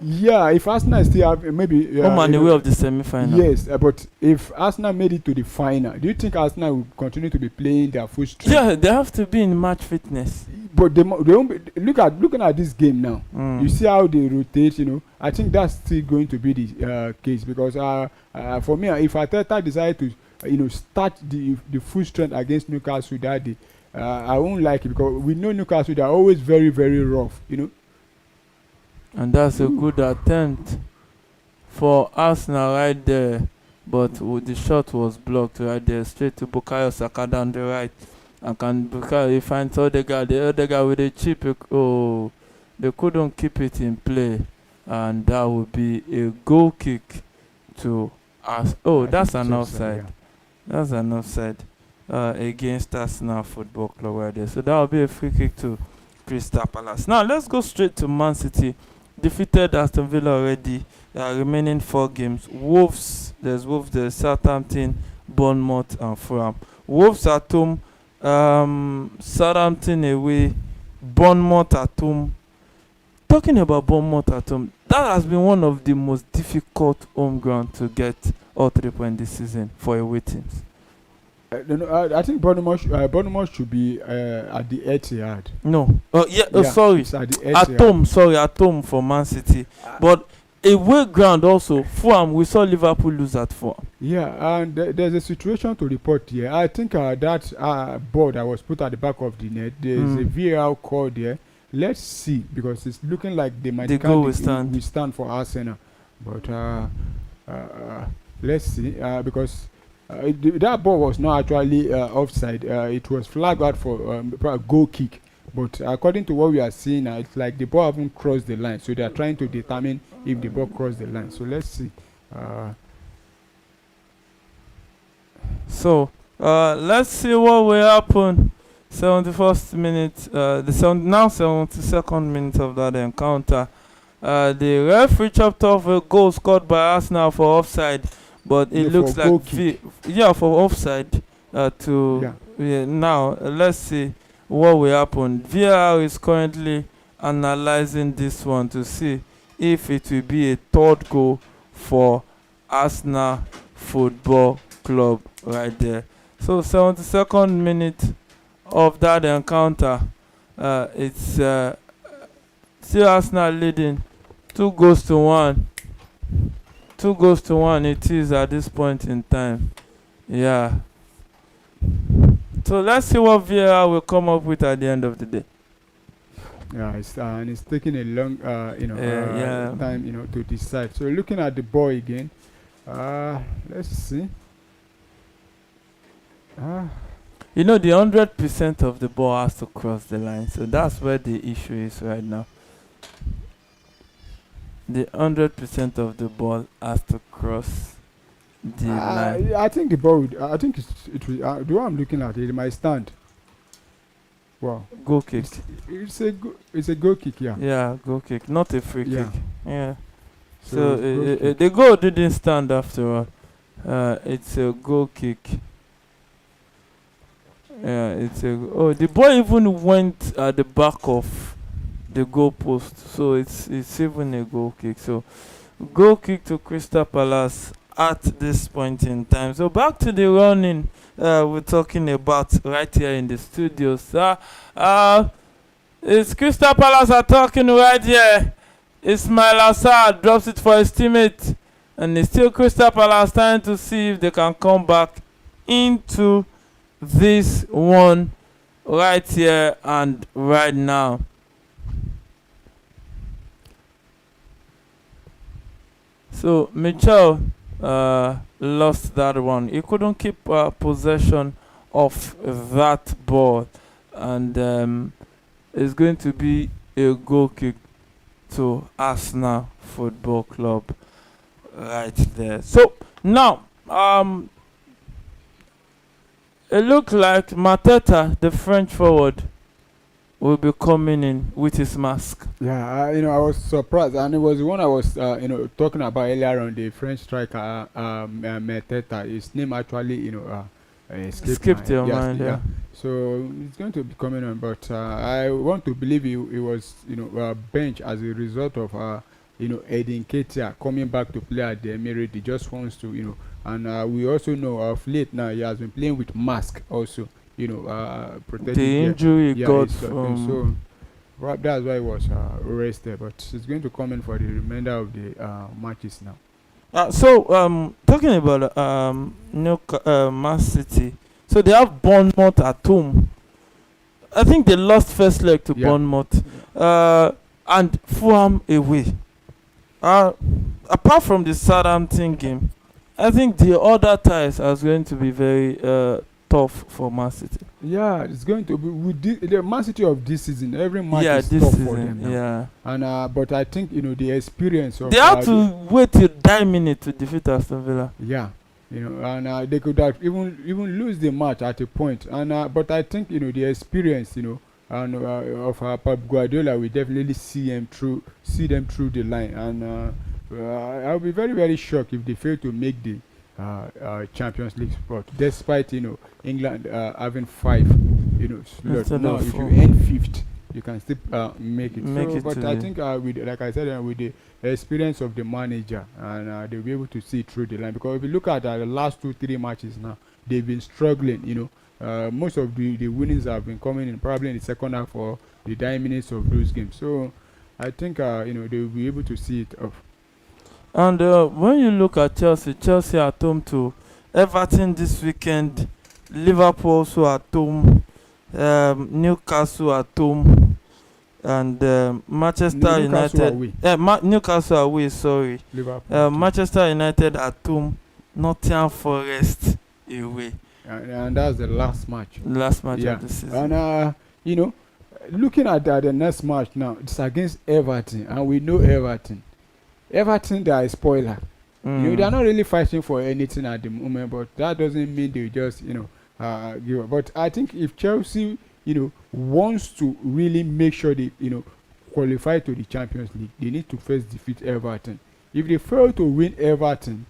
Yeah, if Arsenal still have maybe home and away of the semi-final. Yes, but if Arsenal made it to the final, do you think Arsenal will continue to be playing their full strength? Yeah, they have to be in match fitness. But they won't be, looking at this game now. You see how they rotate. I think that's still going to be the case, because for me, if Arteta decide to start the full strength against Newcastle that day, I won't like it, because we know Newcastle, they are always very, very rough. And that's a good attempt for Arsenal right there, but the shot was blocked right there, straight to Bukayo Saka down the right. And can Bukayo find the other guy with a chip? Oh, they couldn't keep it in play, and that would be a goal kick to us. Oh, that's an offside. That's an offside against Arsenal Football Club right there. So that would be a free kick to Crystal Palace. Now let's go straight to Man City. Defeated Aston Villa already. Remaining 4 games. Wolves, there's Southampton, Bournemouth and Fulham. Wolves at home, Southampton away, Bournemouth at home. Talking about Bournemouth at home, that has been one of the most difficult home ground to get all 3 points this season for away teams. I think Bournemouth should be at the Etihad. No. Yeah, Sorry. it's at the At Etihad. home, at home for Man City. But away ground also, Fulham, we saw Liverpool lose at Fulham. Yeah, and there's a situation to report here. I think that ball that was put at the back of the net, there's a VAR call there. Let's see, because it's looking like they might We stand for Arsenal. But let's see, because that ball was not actually offside. It was flagged out for a goal kick. But according to what we are seeing now, it's like the ball haven't crossed the line. So they are trying to determine if the ball crossed the line. So let's see. So let's see what will happen. 71st minute, now 72nd minute of that encounter. The referee chopped off a goal scored by Arsenal for offside, but it looks like for offside. Now let's see what will happen. VAR is currently analyzing this one to see if it will be a third goal for Arsenal Football Club right there. So 72nd minute of that encounter, it's still Arsenal leading 2-1. 2-1 it is at this point in time. Yeah. So let's see what VAR will come up with at the end of the day. Yeah, it's taking a long time to decide. So looking at the ball again, let's see. The 100% of the ball has to cross the line, so that's where the issue is right now. The 100% of the ball has to cross the line. I think the ball the one I'm looking at, it might stand. Wow. Goal kick. It's a goal kick, yeah. Yeah, goal kick, not a free kick. Yeah. So the goal didn't stand after all. It's a goal kick. Yeah, the ball even went at the back of the goal post, so it's even a goal kick. So goal kick to Crystal Palace at this point in time. So back to the running we're talking about right here in the studios. It's Crystal Palace are talking right here. Ismail Assar drops it for his teammate, and it's still Crystal Palace trying to see if they can come back into this one right here and right now. So Mitchell lost that one. He couldn't keep possession of that ball, and it's going to be a goal kick to Arsenal Football Club right there. So now it looks like Mateta, the French forward, will be coming in with his mask. Yeah, I was surprised, and it was the one I was talking about earlier on, the French striker Mateta. His name actually escaped your mind. Yeah. So it's going to be coming on, but I want to believe he was bench as a result of Edin Ketia coming back to play at the Emirates. He just wants to and we also know of late now he has been playing with mask also. Protecting the injury he got from. So that's why he was arrested. But it's going to come in for the remainder of the matches now. Talking about Man City, so they have Bournemouth at home. I think they lost first leg to Bournemouth, and Fulham away. Apart from the Southampton game, I think the other ties are going to be very tough for Man City. Yeah, it's going to be with the Man City of this season. Every match is tough for them now. Yeah, and but I think the experience of they have to wait till 9 minutes to defeat Aston Villa. Yeah, and they could have even lose the match at a point. And but I think the experience and of Pep Guardiola will definitely see them through the line. And I'll be very, very shocked if they fail to make the Champions League spot, despite England having 5 slots. Instead Now, of if you 4. end 5th, you can still make it. Make it But to I the think with, like I said, with the experience of the manager, and they'll be able to see through the line. Because if you look at the last 2-3 matches now, they've been struggling. Most of the winnings have been coming in probably in the second half or the dying minutes of those games. So I think they'll be able to see it off. And when you look at Chelsea at home to Everton this weekend, Liverpool also at home, Newcastle at home, and Manchester Newcastle United. away. Newcastle away, sorry. Liverpool. Manchester United at home, Nottingham Forest away. And that's the last match. Last match Yeah. of the season. And looking at the next match now, it's against Everton, and we know Everton. Everton, they are a spoiler. They are not really fighting for anything at the moment, but that doesn't mean they just give up. But I think if Chelsea wants to really make sure they qualify to the Champions League, they need to first defeat Everton. If they fail to win Everton,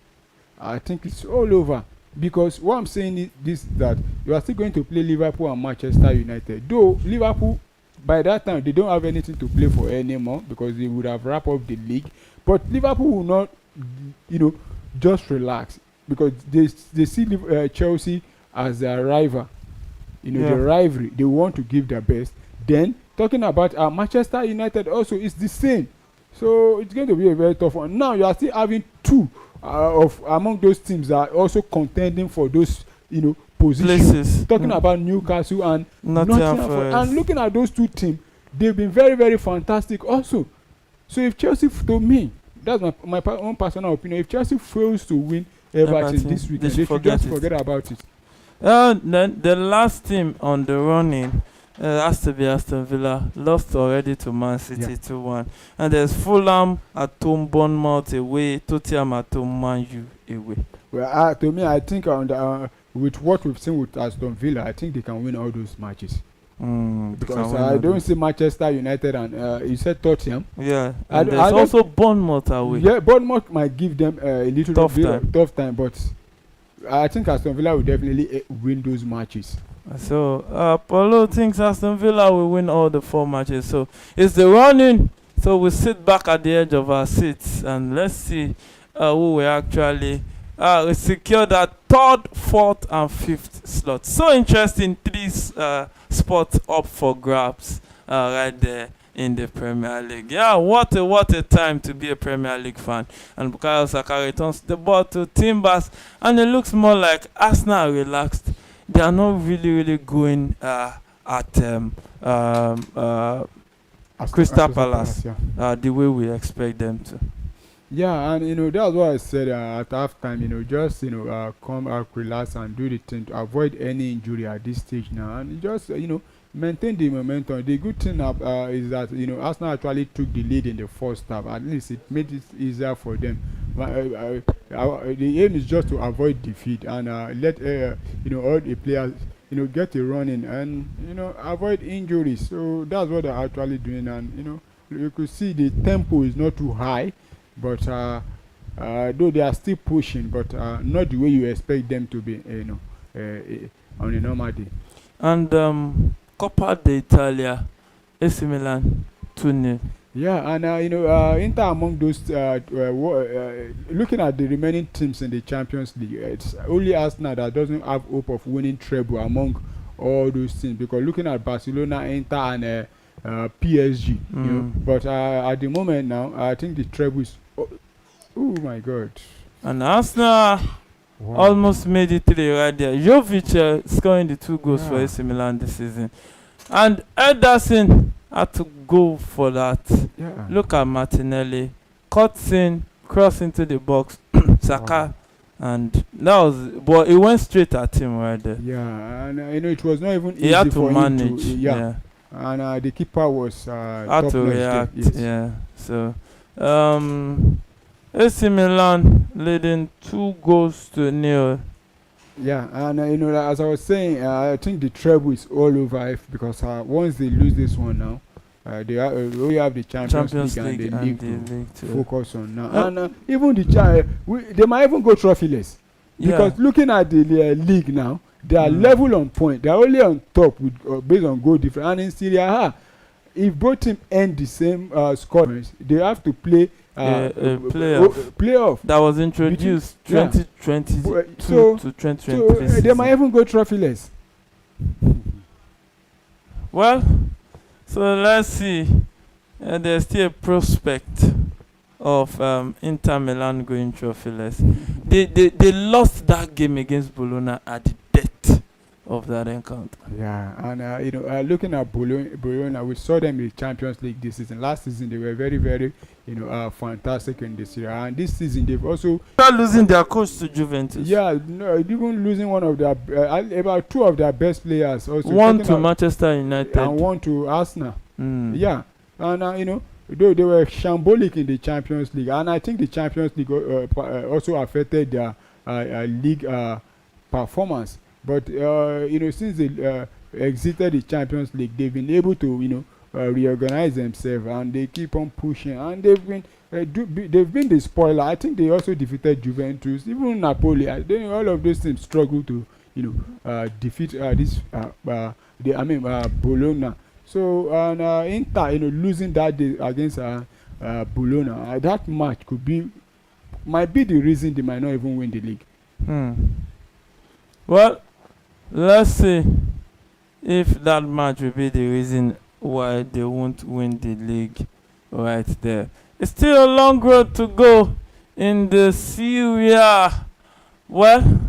I think it's all over. Because what I'm saying is this, that you are still going to play Liverpool and Manchester United. Though Liverpool, by that time, they don't have anything to play for anymore because they would have wrapped up the league. But Liverpool will not, just relax, because they see Chelsea as their rival. The rivalry, they want to give their best. Then talking about Manchester United also is the same. So it's going to be a very tough one. Now you are still having 2 of among those teams that are also contending for those positions. Places. Talking about Newcastle and Nottingham Forest. Forest. And looking at those 2 teams, they've been very, very fantastic also. So if Chelsea, to me, that's my own personal opinion, if Chelsea fails to win Everton this weekend, they should just forget about it. Then the last team on the running has to be Aston Villa. Lost already to Man City 2-1. And there's Fulham at home, Bournemouth away, Tottenham at home, Man U away. Well, to me, I think with what we've seen with Aston Villa, I think they can win all those matches. Because I don't see Manchester United and you said Tottenham. Yeah, and there's also Bournemouth away. Yeah, Bournemouth might give them a little tough time, but I think Aston Villa will definitely win those matches. So Paulo thinks Aston Villa will win all the 4 matches. So it's the running. So we sit back at the edge of our seats and let's see who will actually secure that 3rd, 4th, and 5th slot. So interesting, 3 spots up for grabs right there in the Premier League. Yeah, what a time to be a Premier League fan. And Bukayo Saka returns the ball to Timbers, and it looks more like Arsenal relaxed. They are not really going at Crystal Palace the way we expect them to. Yeah, and that's what I said at halftime. Just come out, relax, and do the thing to avoid any injury at this stage now, and just maintain the momentum. The good thing is that Arsenal actually took the lead in the first half. At least it made it easier for them. The aim is just to avoid defeat and let all the players get a run in and avoid injuries. So that's what they're actually doing, and you could see the tempo is not too high. But though they are still pushing, but not the way you expect them to be, on a normal day. And Coppa d'Italia, AC Milan 2-0. Yeah, and Inter among those. Looking at the remaining teams in the Champions League, it's only Arsenal that doesn't have hope of winning treble among all those teams. Because looking at Barcelona, Inter, and PSG, but at the moment now, I think the treble is. Oh my God! And Arsenal almost made it 3 right there. Jovic scoring the 2 goals for AC Milan this season, and Ederson had to go for that. Yeah. Look at Martinelli, cuts in, cross into the box, Saka, and that was. But it went straight at him right there. Yeah, and it was not even easy he had to for manage. him to. Yeah. And the keeper was had to react. Yes. Yeah. So AC Milan leading 2-0. Yeah, and as I was saying, I think the treble is all over because once they lose this one now, they only have the Champions League and the league to focus on now. And even they might even go trophyless. Because looking at the league now, they are level on point. They are only on top with based on goal difference. And in Serie A, if both teams end the same score, they have to play playoff that was introduced 2020 to 2023. So they might even go trophyless. Well, so let's see. There's still a prospect of Inter Milan going trophyless. They lost that game against Bologna at the death of that encounter. Yeah, and looking at Bologna, we saw them in the Champions League this season. Last season they were very, very, fantastic in this year, and this season they've also losing their coach to Juventus. Yeah, no, even losing one of their about two of their best players. Also, one to Manchester United and one to Arsenal. Yeah, and though they were shambolic in the Champions League, and I think the Champions League also affected their league performance. But since they exited the Champions League, they've been able to reorganize themselves, and they keep on pushing, and they've been the spoiler. I think they also defeated Juventus, even Napoli. All of those teams struggle to defeat Bologna. So Inter losing that day against Bologna, that match might be the reason they might not even win the league. Well, let's see if that match will be the reason why they won't win the league right there. It's still a long road to go in the Serie A. Well,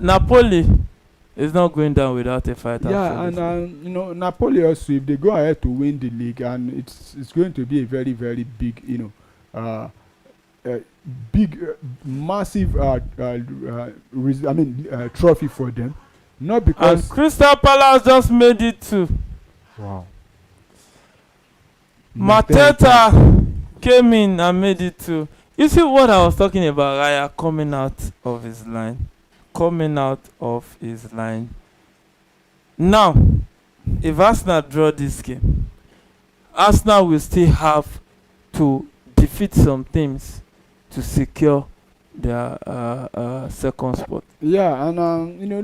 Napoli is not going down without a fight. Yeah, and Napoli also, if they go ahead to win the league, and it's going to be a very, very big, massive trophy for them. Not because and Crystal Palace just made it too. Wow. Mateta came in and made it too. You see what I was talking about, Raya coming out of his line. Now, if Arsenal draw this game, Arsenal will still have to defeat some teams to secure their second spot. Yeah, and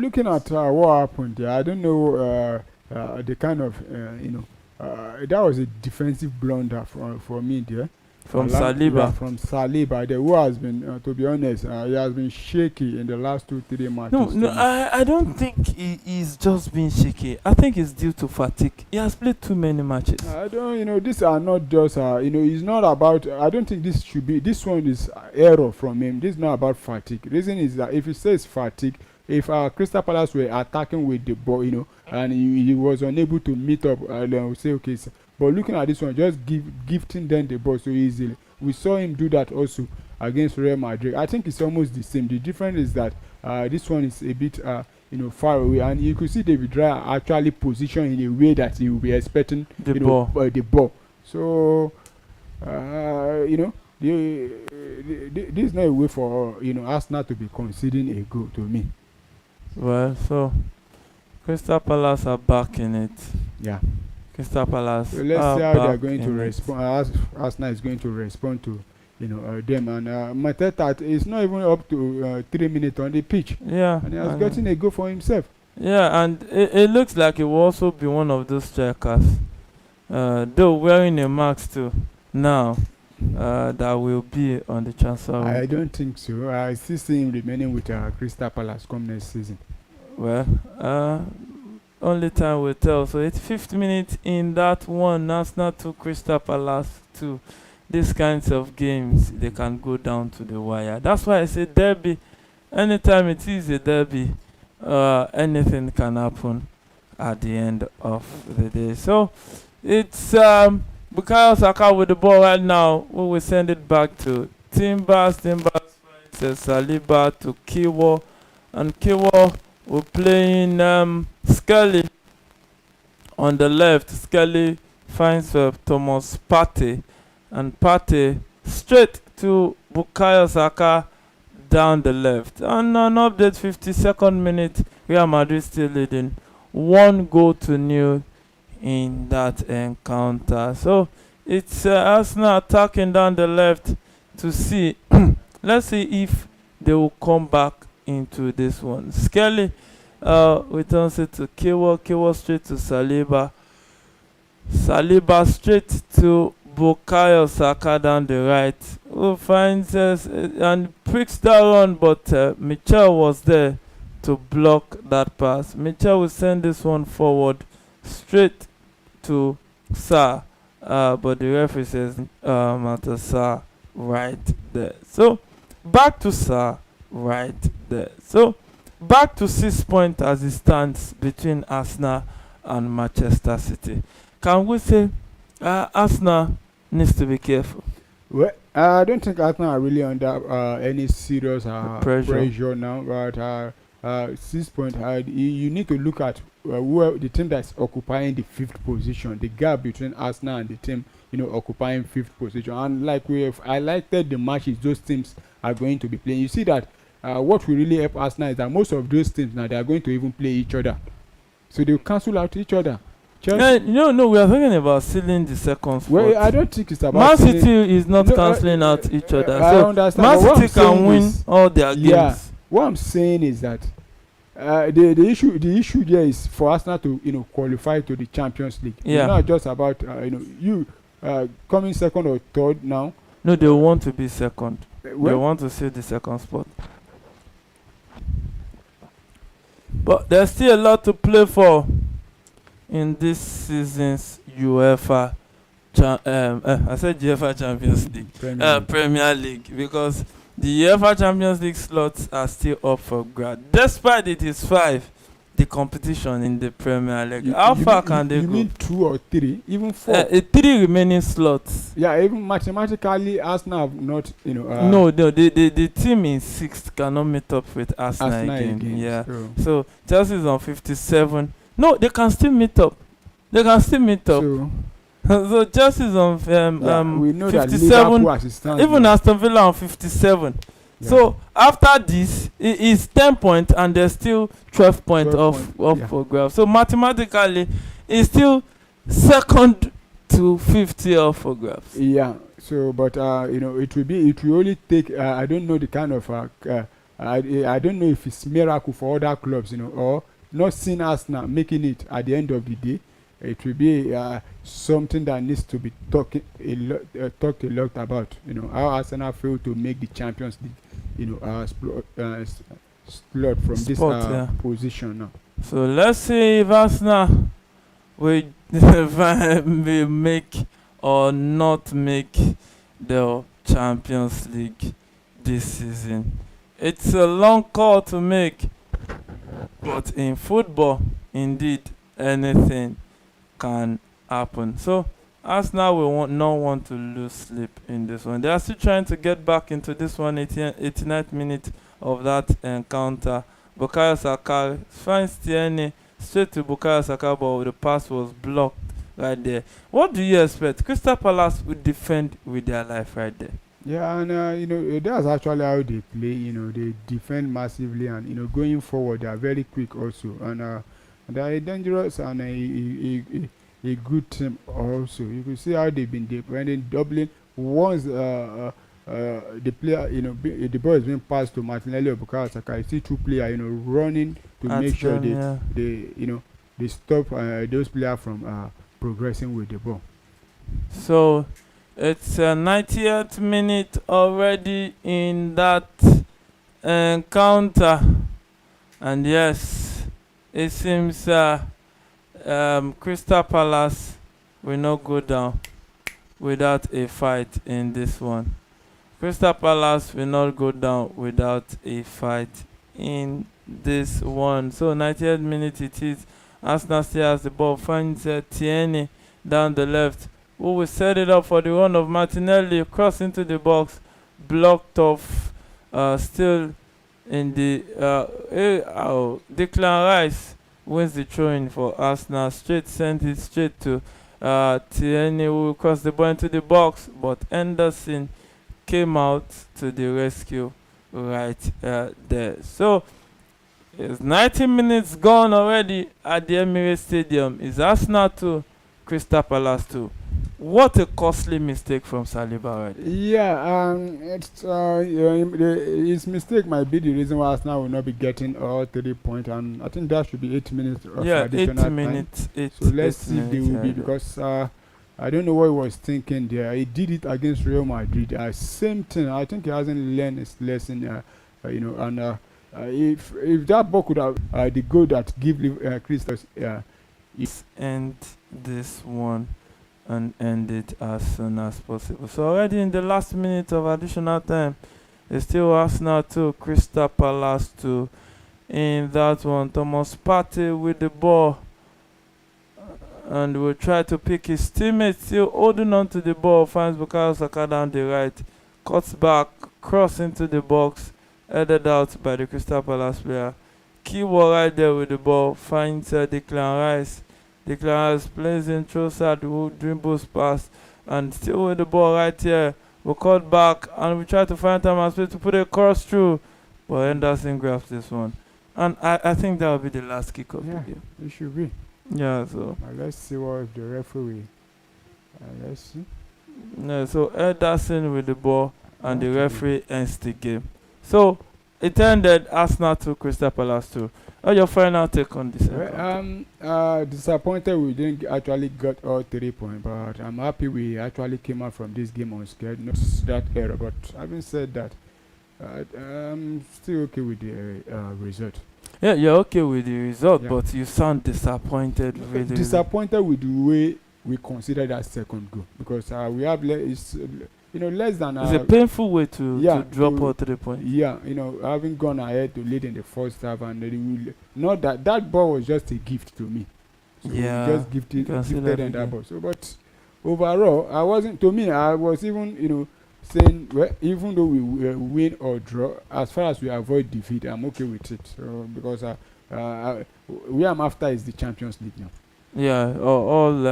looking at what happened there, I don't know the kind of that was a defensive blunder for me there. From Saliba. Yeah, from Saliba, who has been, to be honest, he has been shaky in the last 2-3 matches. No, I don't think he's just been shaky. I think it's due to fatigue. He has played too many matches. I don't, these are not just, it's not about, I don't think this one is error from him. This is not about fatigue. The reason is that if he says fatigue, if Crystal Palace were attacking with the ball, and he was unable to meet up, then we say, okay, sir. But looking at this one, just gifting them the ball so easily. We saw him do that also against Real Madrid. I think it's almost the same. The difference is that this one is a bit, far away, and you could see David Raya actually positioned in a way that he will be expecting the ball. So, this is not a way for Arsenal to be conceding a goal to me. Well, so Crystal Palace are back in it. Yeah. Crystal Palace. So let's see how they are going to respond. Arsenal is going to respond to them, and Mateta is not even up to 3 minutes on the pitch. Yeah, and he has gotten a goal for himself. Yeah, and it looks like it will also be one of those strikers, though wearing a mask too now, that will be on the transfer. I don't think so. I still see him remaining with Crystal Palace come next season. Well, only time will tell. So it's 50 minutes in that one. Arsenal to Crystal Palace 2. These kinds of games, they can go down to the wire. That's why I say derby. Anytime it is a derby, anything can happen at the end of the day. So it's Bukayo Saka with the ball right now. We will send it back to Timbers. Timbers finds Saliba to Kiwo, and Kiwo will playing Skelly on the left. Skelly finds Thomas Partey, and Partey straight to Bukayo Saka down the left. And an update, 52nd minute, Real Madrid still leading 1-0 in that encounter. So it's Arsenal attacking down the left to see let's see if they will come back into this one. Skelly returns it to Kewa straight to Saliba. Saliba straight to Bukayo Saka down the right, who finds us and pricks that run, but Michel was there to block that pass. Michel will send this one forward straight to Sa, but the referee says at Sa right there. So back to Sa right there. So back to 6 points as it stands between Arsenal and Manchester City. Can we say Arsenal needs to be careful? Well, I don't think Arsenal are really under any serious Pressure. now, but 6 points. You need to look at who the team that's occupying the 5th position, the gap between Arsenal and the team, occupying 5th position. And like we have highlighted the matches those teams are going to be playing, you see that what will really help Arsenal is that most of those teams now they are going to even play each other, so they will cancel out each other. No, we are talking about sealing the second spot. Well, I don't think it's about Man City is not cancelling out each other. I So understand, Man but what City I'm can saying win is- all their Yeah. games. What I'm saying is that the issue there is for Arsenal to qualify to the Champions League. Yeah. It's not just about you coming second or third now. No, they want to be second. They Well, want to seal the second spot. But there's still a lot to play for in this season's UEFA. I said UEFA Champions League. Premier League, because the UEFA Champions League slots are still up for grabs. Despite it is 5, the competition in the Premier League. How far can they you go? mean 2 or 3, even 4? 3 remaining slots. Yeah, even mathematically, Arsenal have not. No, the team in 6th cannot meet up with Arsenal again. Yeah. So Chelsea is on 57. No, they can still meet up. So, So Chelsea is on we know that 57. Liverpool as it stands Even now- Aston Villa on 57. Yeah. So after this, it is 10 points and there's still 12 points 12 off point, yeah. for grabs. So mathematically, it's still second to 50 off for grabs. Yeah. So, but it will only take. I don't know the kind of. I don't know if it's miracle for other clubs, or not seeing Arsenal making it at the end of the day. It will be something that needs to be talked a lot about. How Arsenal failed to make the Champions League. Slot from this Spot, yeah. position now. So let's see if Arsenal will will make or not make the Champions League this season. It's a long call to make, but in football, indeed, anything can happen. So Arsenal will not want to lose sleep in this one. They are still trying to get back into this one. 89th minute of that encounter. Bukayo Saka finds Tierney straight to Bukayo Saka, but the pass was blocked right there. What do you expect? Crystal Palace will defend with their life right there. Yeah, and that's actually how they play. They defend massively, and going forward, they are very quick also, and they are dangerous and a good team also. You can see how they've been defending, doubling once the player, the ball is being passed to Martinelli or Bukayo Saka. You see 2 players, running to At make sure them, yeah. they stop those players from progressing with the ball. So it's 90th minute already in that encounter, and yes, it seems Crystal Palace will not go down without a fight in this one. Crystal Palace will not go down without a fight in this one. So 90th minute it is. Arsenal still has the ball, finds Tierney down the left, who will set it up for the run of Martinelli, cross into the box, blocked off, still in the Declan Rice wins the throw-in for Arsenal, sent it straight to Tierney, who will cross the ball into the box, but Henderson came out to the rescue right there. So it's 90 minutes gone already at the Emirates Stadium. It's Arsenal 2, Crystal Palace 2. What a costly mistake from Saliba right there. Yeah, his mistake might be the reason why Arsenal will not be getting all 3 points, and I think that should be 8 minutes of Yeah, 80 additional time. minutes. So let's see if they will be, yeah. because I don't know what he was thinking there. He did it against Real Madrid. Same thing. I think he hasn't learned his lesson. And if that ball could have the goal that give Christos, end this one and end it as soon as possible. So already in the last minute of additional time, it's still Arsenal 2, Crystal Palace 2. In that one, Thomas Partey with the ball, and will try to pick his teammate, still holding on to the ball, finds Bukayo Saka down the right, cuts back, cross into the box, headed out by the Crystal Palace player. Keyword right there with the ball, finds Declan Rice. Declan Rice plays in Trossard, who dribbles past, and still with the ball right here. We cut back and we try to find time and space to put a cross through, but Henderson grabs this one. And I think that will be the last kick of the game. It should be. Yeah, so. Let's see what if the referee. Let's see. Yeah, so Henderson with the ball, and the referee ends the game. So it ended Arsenal 2, Crystal Palace 2. What's your final take on this? Disappointed we didn't actually get all 3 points, but I'm happy we actually came out from this game unscared. Not that error, but having said that, I'm still okay with the result. Yeah, you're okay with the result, Yeah. but you sound disappointed. Really. Disappointed with the way we consider that second goal, because we have less than. It's a painful way to drop all 3 points. Yeah, having gone ahead to lead in the first half, and not that ball was just a gift to me. So Yeah, we just gifted and that again. ball. So, but overall, I wasn't. To me, I was even saying, well, even though we win or draw, as far as we avoid defeat, I'm okay with it. So because where I'm after is the Champions League now. Yeah, all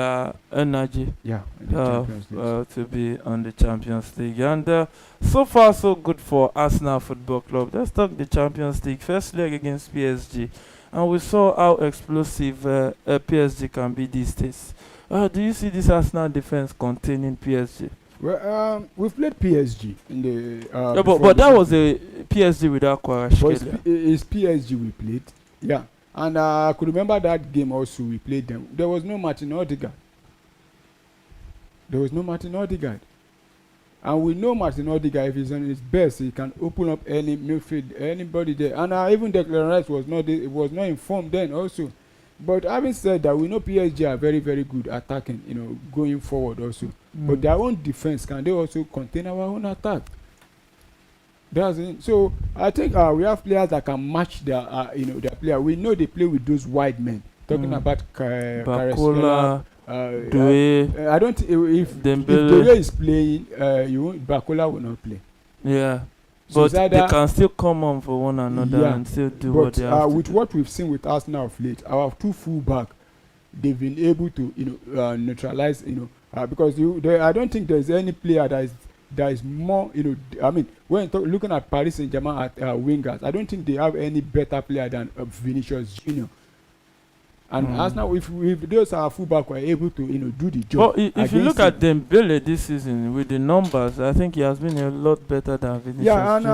energy Yeah, in the Champions League. to be on the Champions League. And so far, so good for Arsenal Football Club. Let's talk the Champions League. First leg against PSG. And we saw how explosive PSG can be these days. Do you see this Arsenal defense containing PSG? Well, we've played PSG in the. But that was a PSG without Kvaratskhelia. It's PSG we played. Yeah. And I could remember that game also we played them. There was no Martin Odegaard. And we know Martin Odegaard, if he's on his best, he can open up any midfield, anybody there. And even Declan Rice was not informed then also. But having said that, we know PSG are very, very good attacking, going forward also. But their own defense, can they also contain our own attack? That's it. So I think we have players that can match their player. We know they play with those wide men. Talking about Bakola, Doué. I don't. If Doué is playing, Bakola will not play. Yeah, so but they can still come on for one another and still do what they have to with do. what we've seen with Arsenal of late, our two fullback, they've been able to neutralize. Because I don't think there's any player that is more, I mean, when looking at Paris Saint-Germain at wingers, I don't think they have any better player than Vinicius Junior. And Arsenal, if those are fullback were able to, do the job. But if you look at Dembele this season with the numbers, I think he has been a lot better than Vinicius. Yeah, and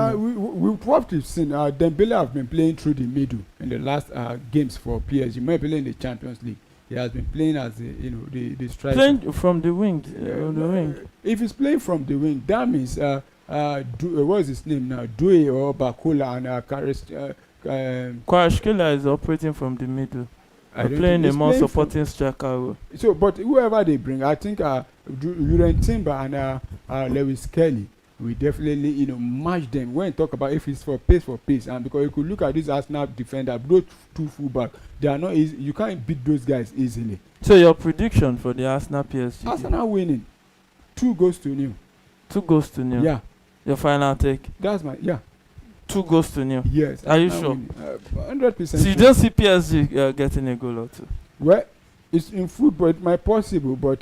what we've seen, Dembele have been playing through the middle in the last games for PSG. May play in the Champions League. He has been playing as the striker. Playing from the wing. If he's playing from the wing, that means what's his name now? Doué or Bakola and Kvaratskhelia is operating from the middle. Playing a more supporting striker role. So, but whoever they bring, I think Julian Timber and Lewis Kelly will definitely match them. When you talk about if it's for pace, and because you could look at this Arsenal defender, those two fullback, they are not easy. You can't beat those guys easily. So your prediction for the Arsenal PSG? Arsenal winning 2-0. 2-0. Yeah. Your final take? That's 2-0. Yes. Are you sure? 100%. So you don't see PSG getting a goal or two? Well, it's in football. It might possible, but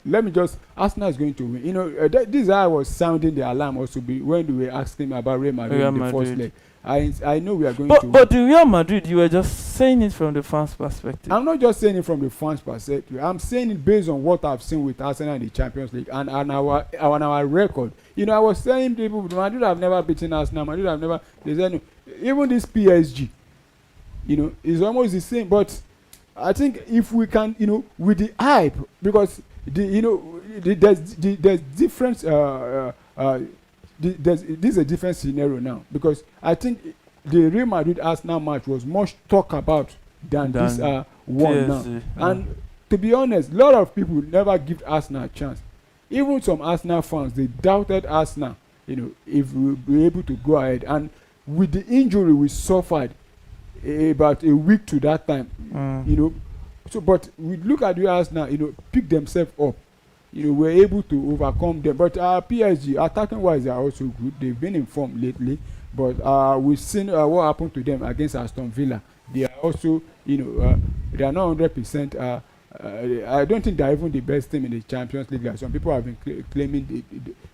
let me just. Arsenal is going to win. This is how I was sounding the alarm also when we were asking about Real Madrid in the first leg. I know we are going to. But the Real Madrid, you were just saying it from the fans' perspective. I'm not just saying it from the fans' perspective. I'm saying it based on what I've seen with Arsenal in the Champions League and our record. You know, I was saying people, Madrid have never beaten Arsenal. Madrid have never. They said no. Even this PSG, you know, is almost the same. But I think if we can, you know, with the hype, because there's different. This is a different scenario now, because I think the Real Madrid Arsenal match was much talked about than this one now. And to be honest, a lot of people never give Arsenal a chance. Even some Arsenal fans, they doubted Arsenal, you know, if we will be able to go ahead. And with the injury we suffered about a week to that time, you know, so but we look at the Arsenal, you know, pick themselves up. You know, we're able to overcome them. But PSG, attacking wise, they are also good. They've been in form lately. But we've seen what happened to them against Aston Villa. They are also, you know, they are not 100%. I don't think they're even the best team in the Champions League. Like some people have been claiming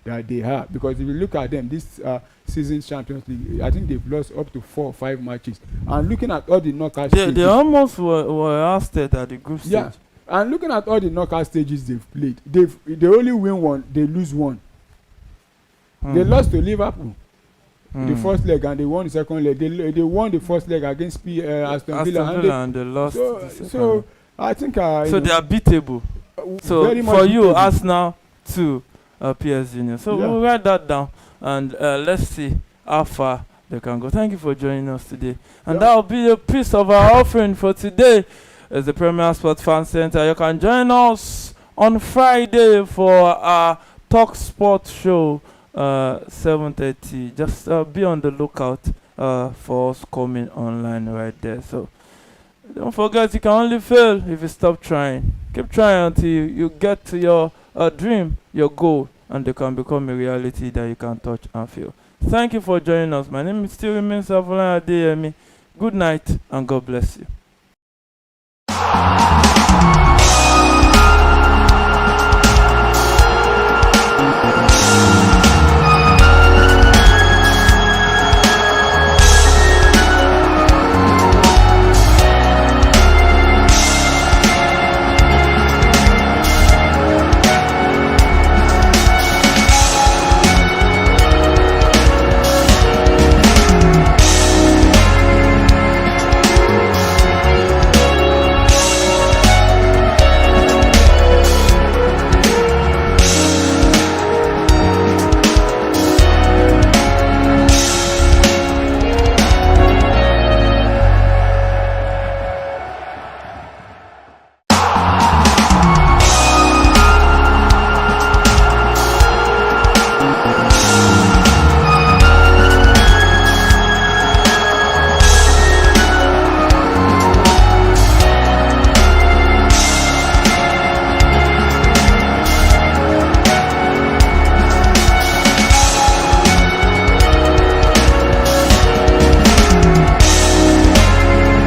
that they are. Because if you look at them, this season's Champions League, I think they've lost up to 4 or 5 matches. And looking at all the knockout stages, they almost were ousted at the group stage. Yeah. And looking at all the knockout stages they've played, they only win one, they lose one. They lost to Liverpool the first leg, and they won the second leg. They won the first leg against Aston Villa, and they lost. So I think so they are beatable. So for you, beatable. Arsenal to PSG. So we'll write that down, and let's see how far they can go. Thank you for joining us today, and that will be the piece of our offering for today. As the Premier Sports Fan Center, you can join us on Friday for our Talk Sport show, 7:30. Just be on the lookout for us coming online right there. So don't forget, you can only fail if you stop trying. Keep trying until you get to your dream, your goal, and they can become a reality that you can touch and feel. Thank you for joining us. My name is still remains Avolana Adeyemi. Good night and God bless you.